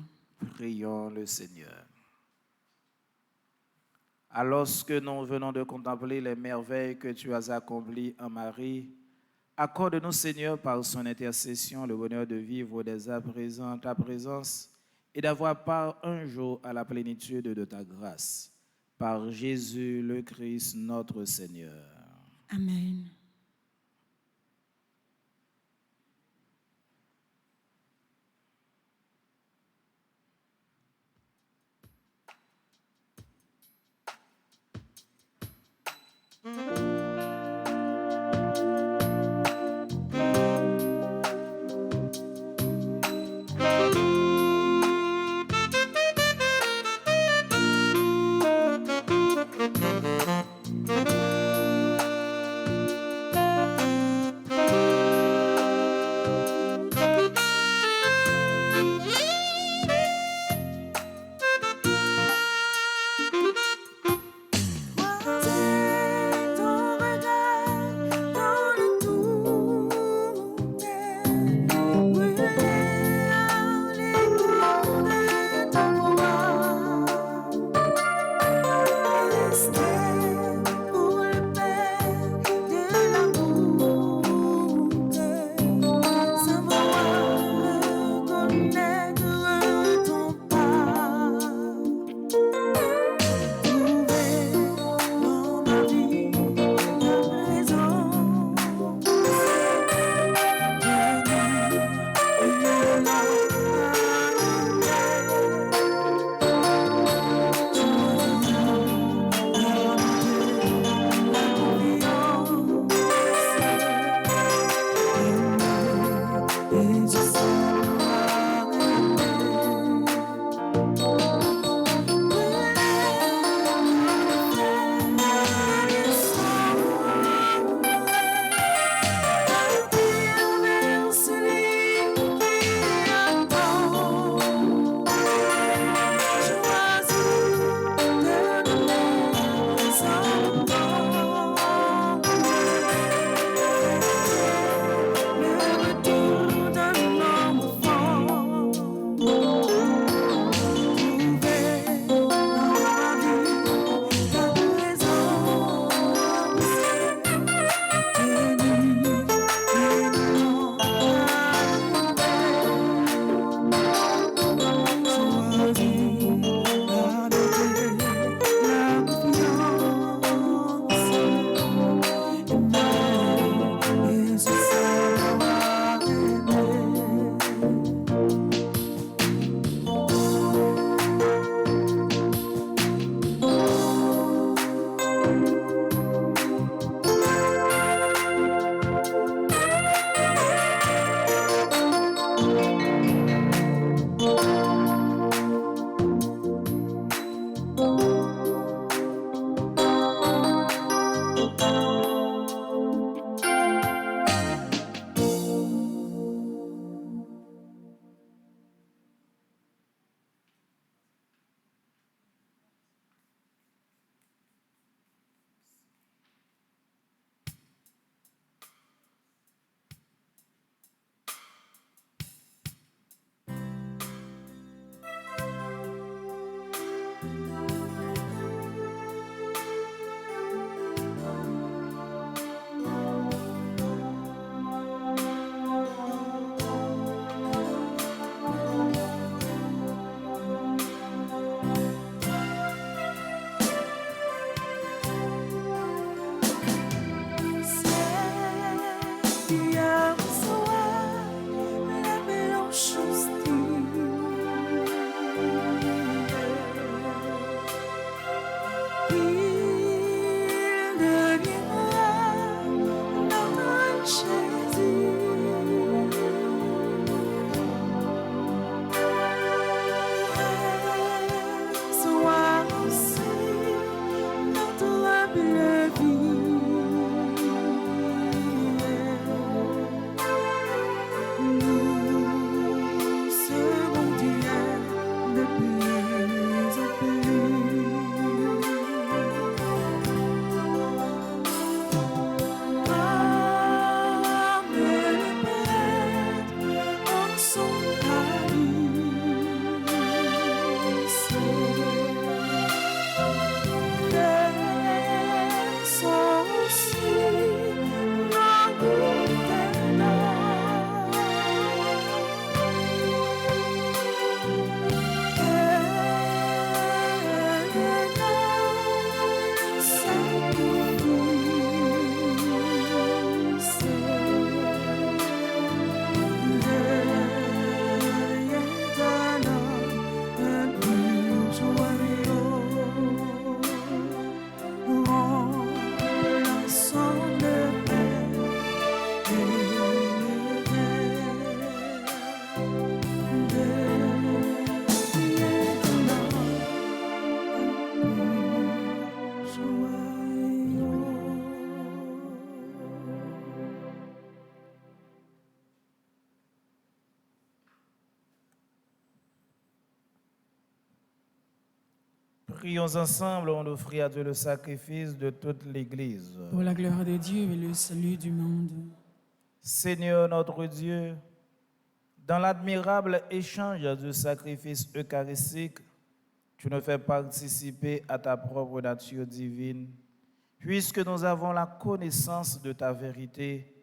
Prions le Seigneur. Alors que nous venons de contempler les merveilles que tu as accomplies en Marie, accorde-nous, Seigneur, par son intercession, le bonheur de vivre dès à présent ta présence et d'avoir part un jour à la plénitude de ta grâce. Par Jésus le Christ, notre Seigneur. Amen. Prions ensemble, on offrit à Dieu le sacrifice de toute l'Église. Pour la gloire de Dieu et le salut du monde. Seigneur notre Dieu, dans l'admirable échange du sacrifice eucharistique, tu nous fais participer à ta propre nature divine. Puisque nous avons la connaissance de ta vérité,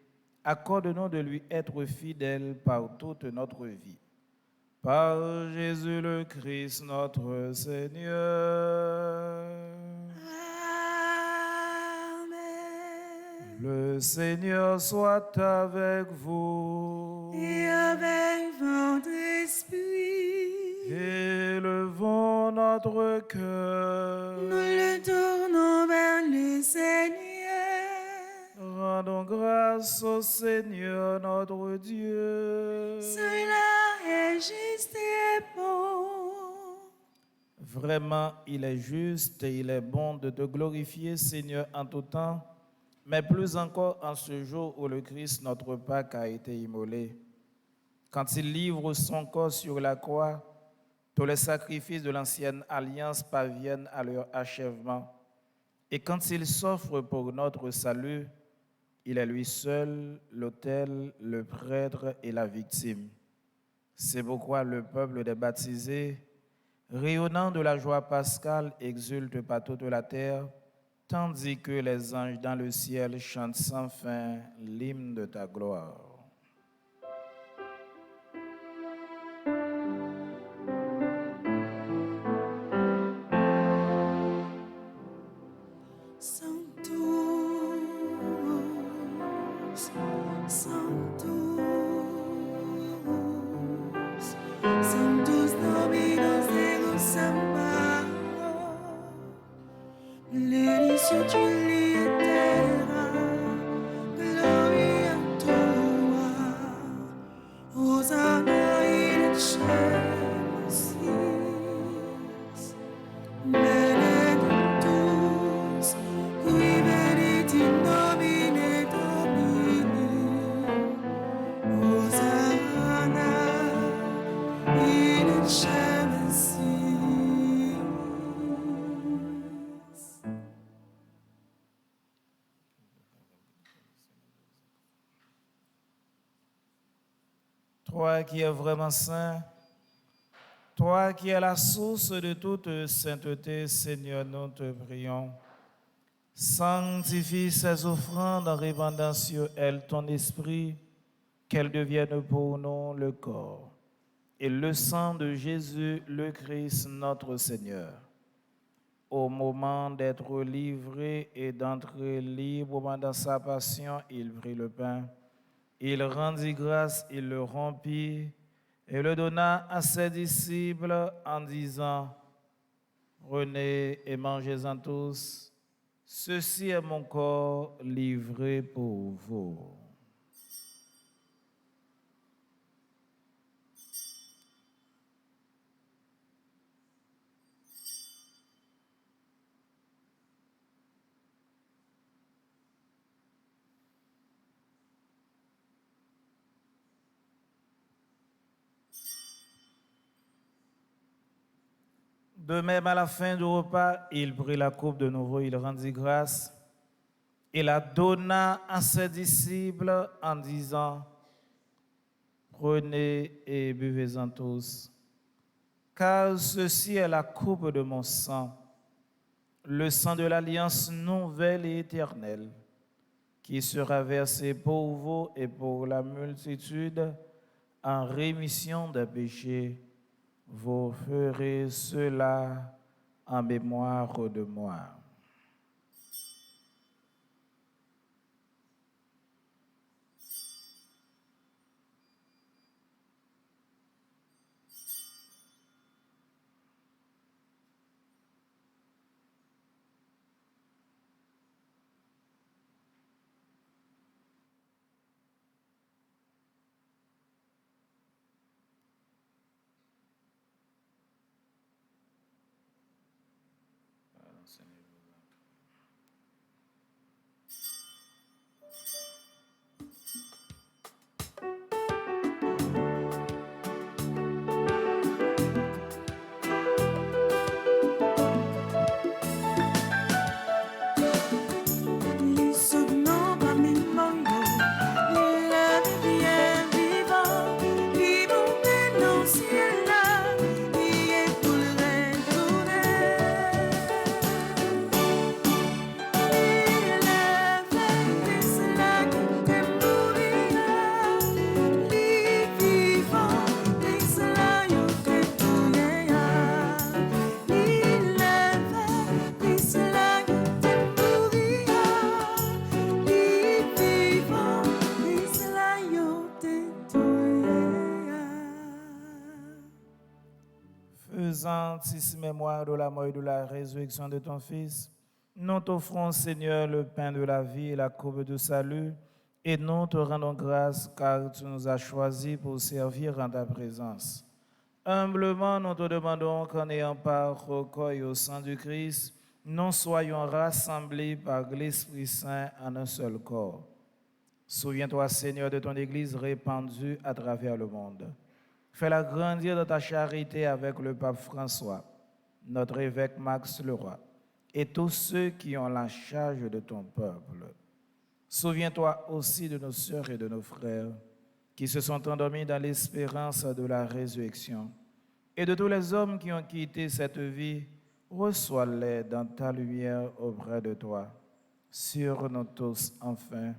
accorde-nous de lui être fidèles par toute notre vie. Par Jésus le Christ, notre Seigneur. Amen. Le Seigneur soit avec vous. Et avec votre esprit, Élevons notre cœur. nous le tournons vers le Seigneur. Rendons grâce au Seigneur notre Dieu. Cela est juste et bon. Vraiment, il est juste et il est bon de te glorifier, Seigneur, en tout temps, mais plus encore en ce jour où le Christ, notre Pâque, a été immolé. Quand il livre son corps sur la croix, tous les sacrifices de l'ancienne alliance parviennent à leur achèvement. Et quand il s'offre pour notre salut, il est lui seul l'autel, le prêtre et la victime. C'est pourquoi le peuple des baptisés, rayonnant de la joie pascale, exulte par toute la terre, tandis que les anges dans le ciel chantent sans fin l'hymne de ta gloire. Sanctus Dominus Deus Samba, Benedictio Filii et Terra, Gloria Tua, Hosanna in excelsis, Benedictus qui venit in nomine Domini, Hosanna in excelsis. Toi qui es vraiment saint, toi qui es la source de toute sainteté, Seigneur, nous te prions. Sanctifie ces offrandes en répandant sur elles ton esprit, qu'elles deviennent pour nous le corps et le sang de Jésus, le Christ, notre Seigneur. Au moment d'être livré et d'entrer librement dans sa passion, il prit le pain. Il rendit grâce, il le rompit et le donna à ses disciples en disant, prenez et mangez-en tous, ceci est mon corps livré pour vous. De même, à la fin du repas, il prit la coupe de nouveau, il rendit grâce, et la donna à ses disciples en disant, prenez et buvez-en tous, car ceci est la coupe de mon sang, le sang de l'alliance nouvelle et éternelle, qui sera versé pour vous et pour la multitude en rémission des péchés. Vous ferez cela en mémoire de moi. saintissime mémoire de la mort et de la résurrection de ton Fils, nous t'offrons, Seigneur, le pain de la vie et la coupe de salut, et nous te rendons grâce car tu nous as choisis pour servir en ta présence. Humblement, nous te demandons qu'en ayant part au corps et au sang du Christ, nous soyons rassemblés par l'Esprit Saint en un seul corps. Souviens-toi, Seigneur, de ton Église répandue à travers le monde. Fais-la grandir de ta charité avec le pape François, notre évêque Max Leroy, et tous ceux qui ont la charge de ton peuple. Souviens-toi aussi de nos sœurs et de nos frères qui se sont endormis dans l'espérance de la résurrection. Et de tous les hommes qui ont quitté cette vie, reçois-les dans ta lumière auprès de toi. Sur nous tous, enfin,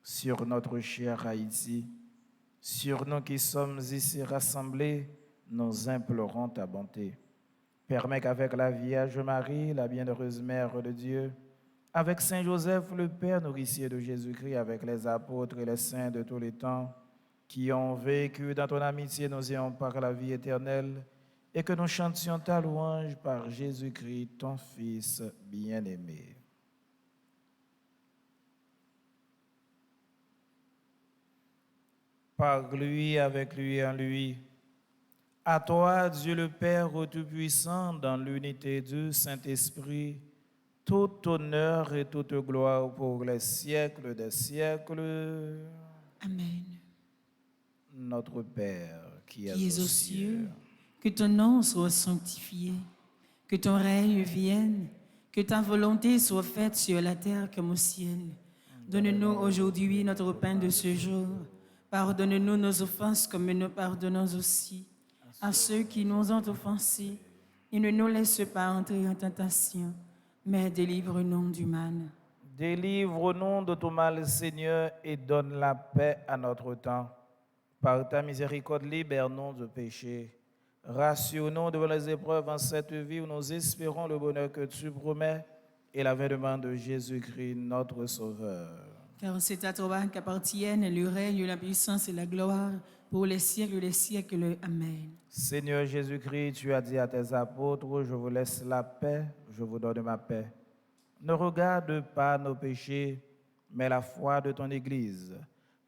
sur notre chère Haïti, sur nous qui sommes ici rassemblés, nous implorons ta bonté. Permets qu'avec la Vierge Marie, la bienheureuse Mère de Dieu, avec Saint Joseph, le Père nourricier de Jésus-Christ, avec les apôtres et les saints de tous les temps, qui ont vécu dans ton amitié, nous ayons par la vie éternelle, et que nous chantions ta louange par Jésus-Christ, ton Fils bien-aimé. Par lui, avec lui et en lui, à toi, Dieu le Père Tout-Puissant, dans l'unité du Saint-Esprit, tout honneur et toute gloire pour les siècles des siècles. Amen. Notre Père, qui Qui es es aux aux cieux, cieux, que ton nom soit sanctifié, que ton règne vienne, que ta volonté soit faite sur la terre comme au ciel. Donne-nous aujourd'hui notre pain de ce jour. Pardonne-nous nos offenses comme nous pardonnons aussi à ceux qui nous ont offensés. Et ne nous laisse pas entrer en tentation, mais délivre-nous du mal. délivre-nous de tout mal, Seigneur, et donne la paix à notre temps. Par ta miséricorde, libère-nous du péché. Rassure-nous devant les épreuves en cette vie où nous espérons le bonheur que tu promets et l'avènement de Jésus-Christ, notre Sauveur. Car c'est à toi qu'appartiennent le règne, la puissance et la gloire pour les siècles des siècles. Amen. Seigneur Jésus-Christ, tu as dit à tes apôtres, je vous laisse la paix, je vous donne ma paix. Ne regarde pas nos péchés, mais la foi de ton Église.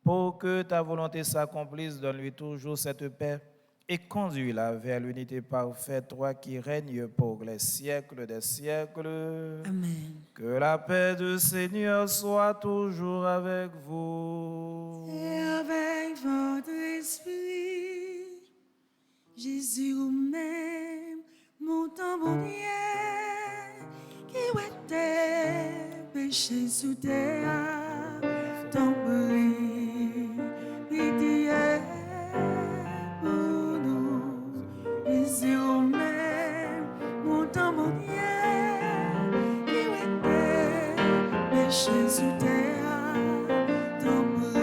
Pour que ta volonté s'accomplisse, donne-lui toujours cette paix et conduis-la vers l'unité parfaite, toi qui règnes pour les siècles des siècles. Amen. Que la paix du Seigneur soit toujours avec vous. Et avec votre esprit, Jésus vous-même, mon tambourier, qui était péché sous terre, tambourier, pitié pour nous. Jésus vous-même, mon tambourier, qui était péché sous terre, tambourier,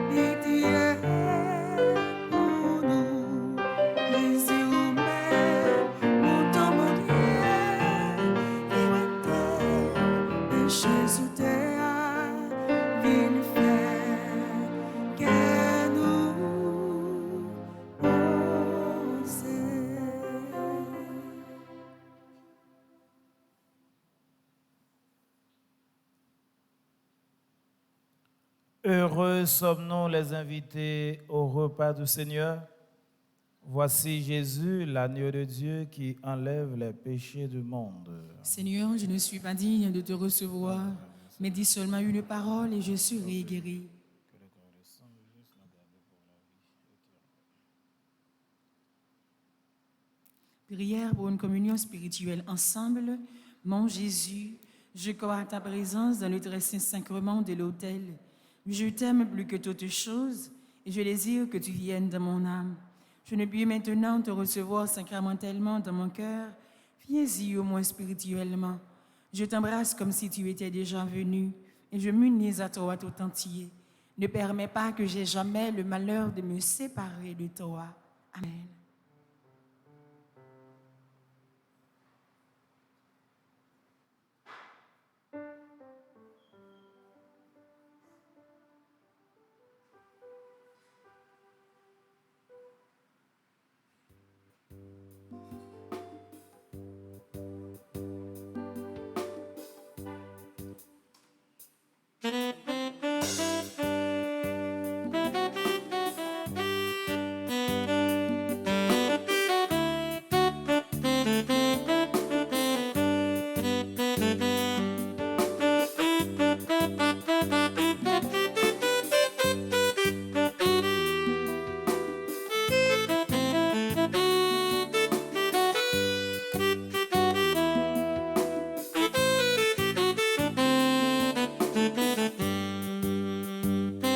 pitié pour nous. Jésus vous-même, mon tambourier, qui était péché sous terre, viens faire que nous osons. Heureux sommes-nous les invités au repas du Seigneur. Voici Jésus, l'agneau de Dieu qui enlève les péchés du monde. Seigneur, je ne suis pas digne de te recevoir, mais dis seulement une parole et je serai guéri. Prière pour une communion spirituelle ensemble. Mon Jésus, je crois à ta présence dans le très saint sacrement de l'autel. Je t'aime plus que toutes choses et je désire que tu viennes dans mon âme. Je ne puis maintenant te recevoir sacramentellement dans mon cœur. Viens-y au moins spirituellement. Je t'embrasse comme si tu étais déjà venu et je m'unis à toi tout entier. Ne permets pas que j'aie jamais le malheur de me séparer de toi. Amen.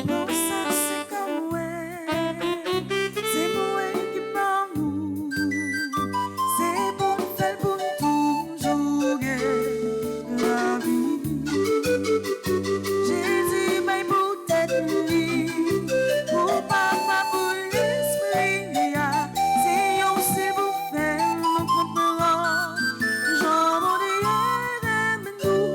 Bon, ça c'est comme ouais, c'est moi qui parle, c'est bon fait pour toujours la vie. Jésus m'a pour tête nuit, pour papa pour l'esprit, c'est aussi pour faire nos comprendre, j'en m'en nous.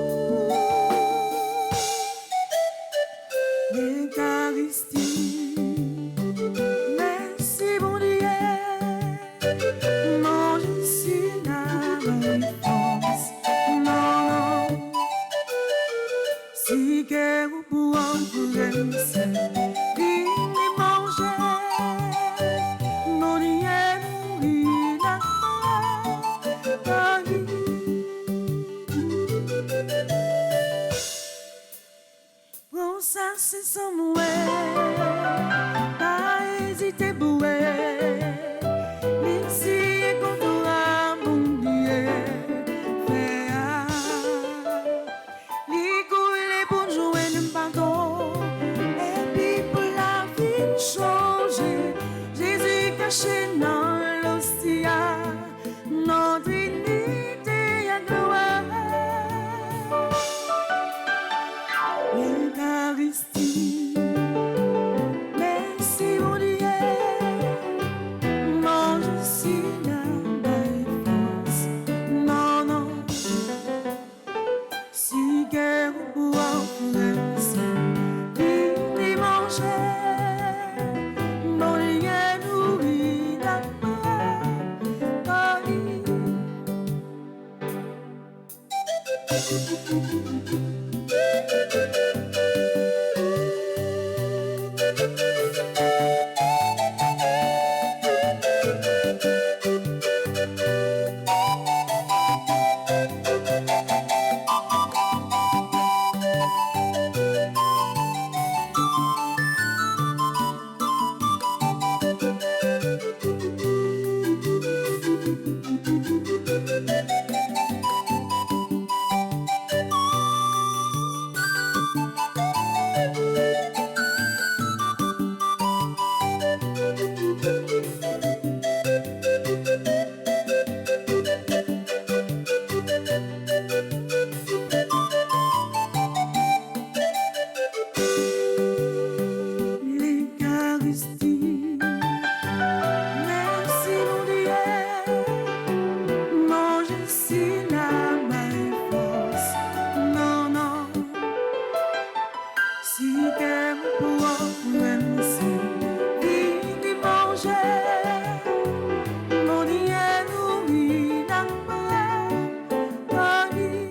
L'Eucharistie, merci mon Dieu, non je suis la réponse, non, non, si que vous pouvez influencer, venez manger, mon Dieu nourrit la Bon, ça c'est son pas hésiter bouer, l'ici est contre la mon Dieu, faire, l'écouler pour jouer le pardon, et puis pour la vie changer, Jésus caché dans l'ostia, notre unité à gloire. L'Eucharistie, merci mon Dieu, non je suis la défense, non, non, si guerre pour influencer, venez manger, mon Dieu nourrit la L'Eucharistie, merci mon Dieu, non je suis la force, non, non, si qu'elle pour influencer, venez manger, mon Dieu nourrit la Paris.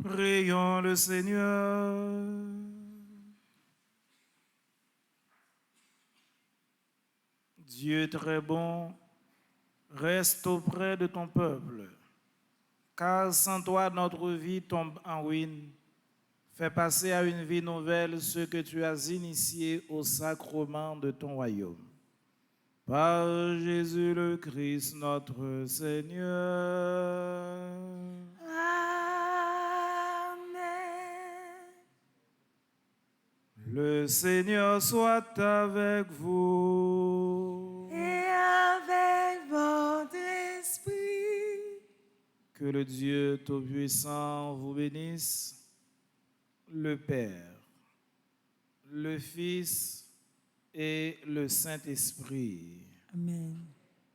Prions le Seigneur. Dieu très bon, reste auprès de ton peuple, car sans toi notre vie tombe en ruine. Fais passer à une vie nouvelle ce que tu as initié au sacrement de ton royaume. Par Jésus le Christ notre Seigneur. Amen. Le Seigneur soit avec vous. Et avec votre esprit. Que le Dieu Tout-Puissant vous bénisse, le Père, le Fils et le Saint-Esprit. Amen.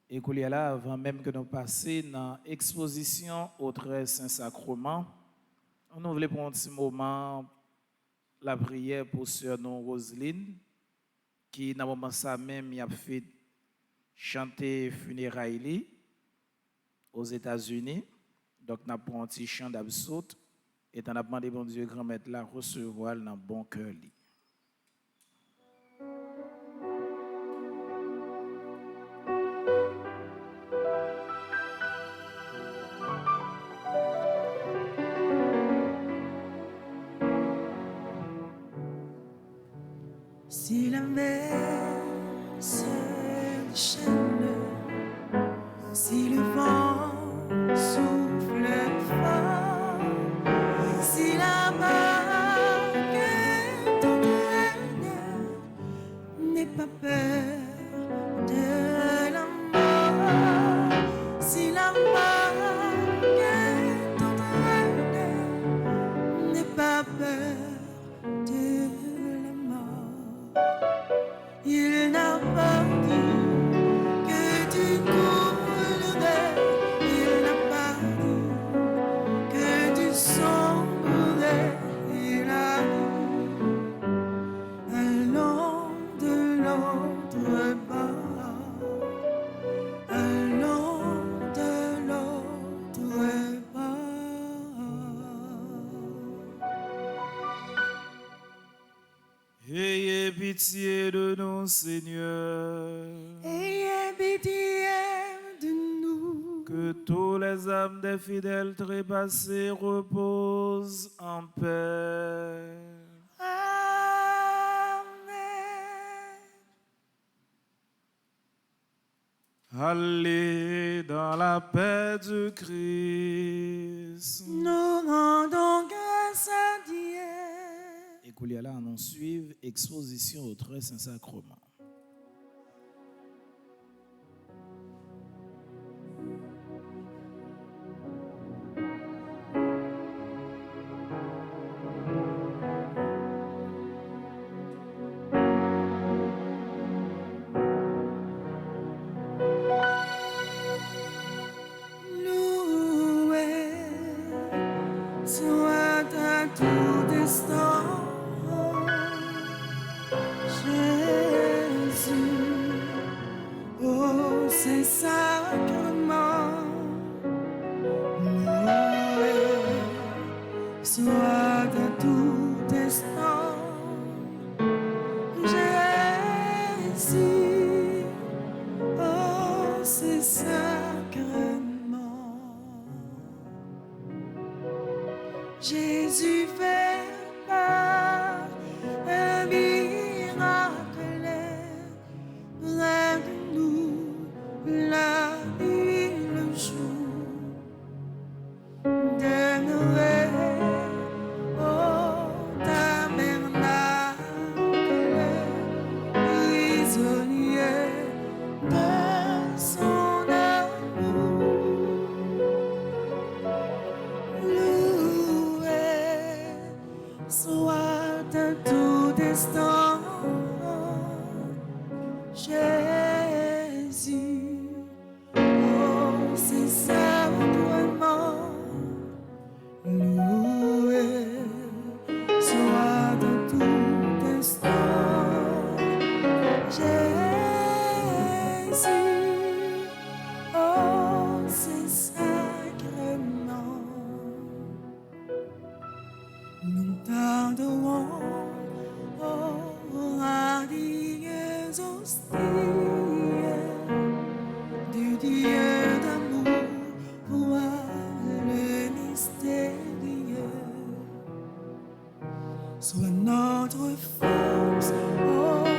Et qu'il y a là, avant même que nous passions dans l'exposition au très Saint-Sacrement, nous voulons prendre un petit moment la prière pour sœur non Roselyne, qui dans le moment ça même y a fait chanter funérailles aux États-Unis. Donc, nous avons pris un petit chant d'absaute et nous avons demandé bon Dieu grand maître là recevoir dans bon cœur. Si la mer se déchaîne, si le vent souffle fort, si la barque t'entraîne, n'aie pas peur de la mort. Si la barque t'entraîne, n'aie pas peur de la mort. Il n'a pas dit que tu coulerais, il n'a pas dit que tu sombrerais, il a dit allons de l'autre bord, allons de l'autre bord. Ayez pitié de nous, Seigneur, Ayez pitié de nous. que tous les âmes des fidèles trépassés reposent en paix. Amen. Allez dans la paix du Christ. Nous rendons grâce à Dieu. Et qu'il y a là, on suive exposition au très Saint-Sacrement. Loué soit à tout instant Jésus, oh Saint-Sacrement. Loué soit à tout instant Jésus, oh Saint-Sacrement. Jésus fait par un miracle près de nous la nuit, le jour. Demeurer au tabernacle, prisonnier de son amour. Loué du Dieu d'amour, voir le mystérieux. Sois notre force, oh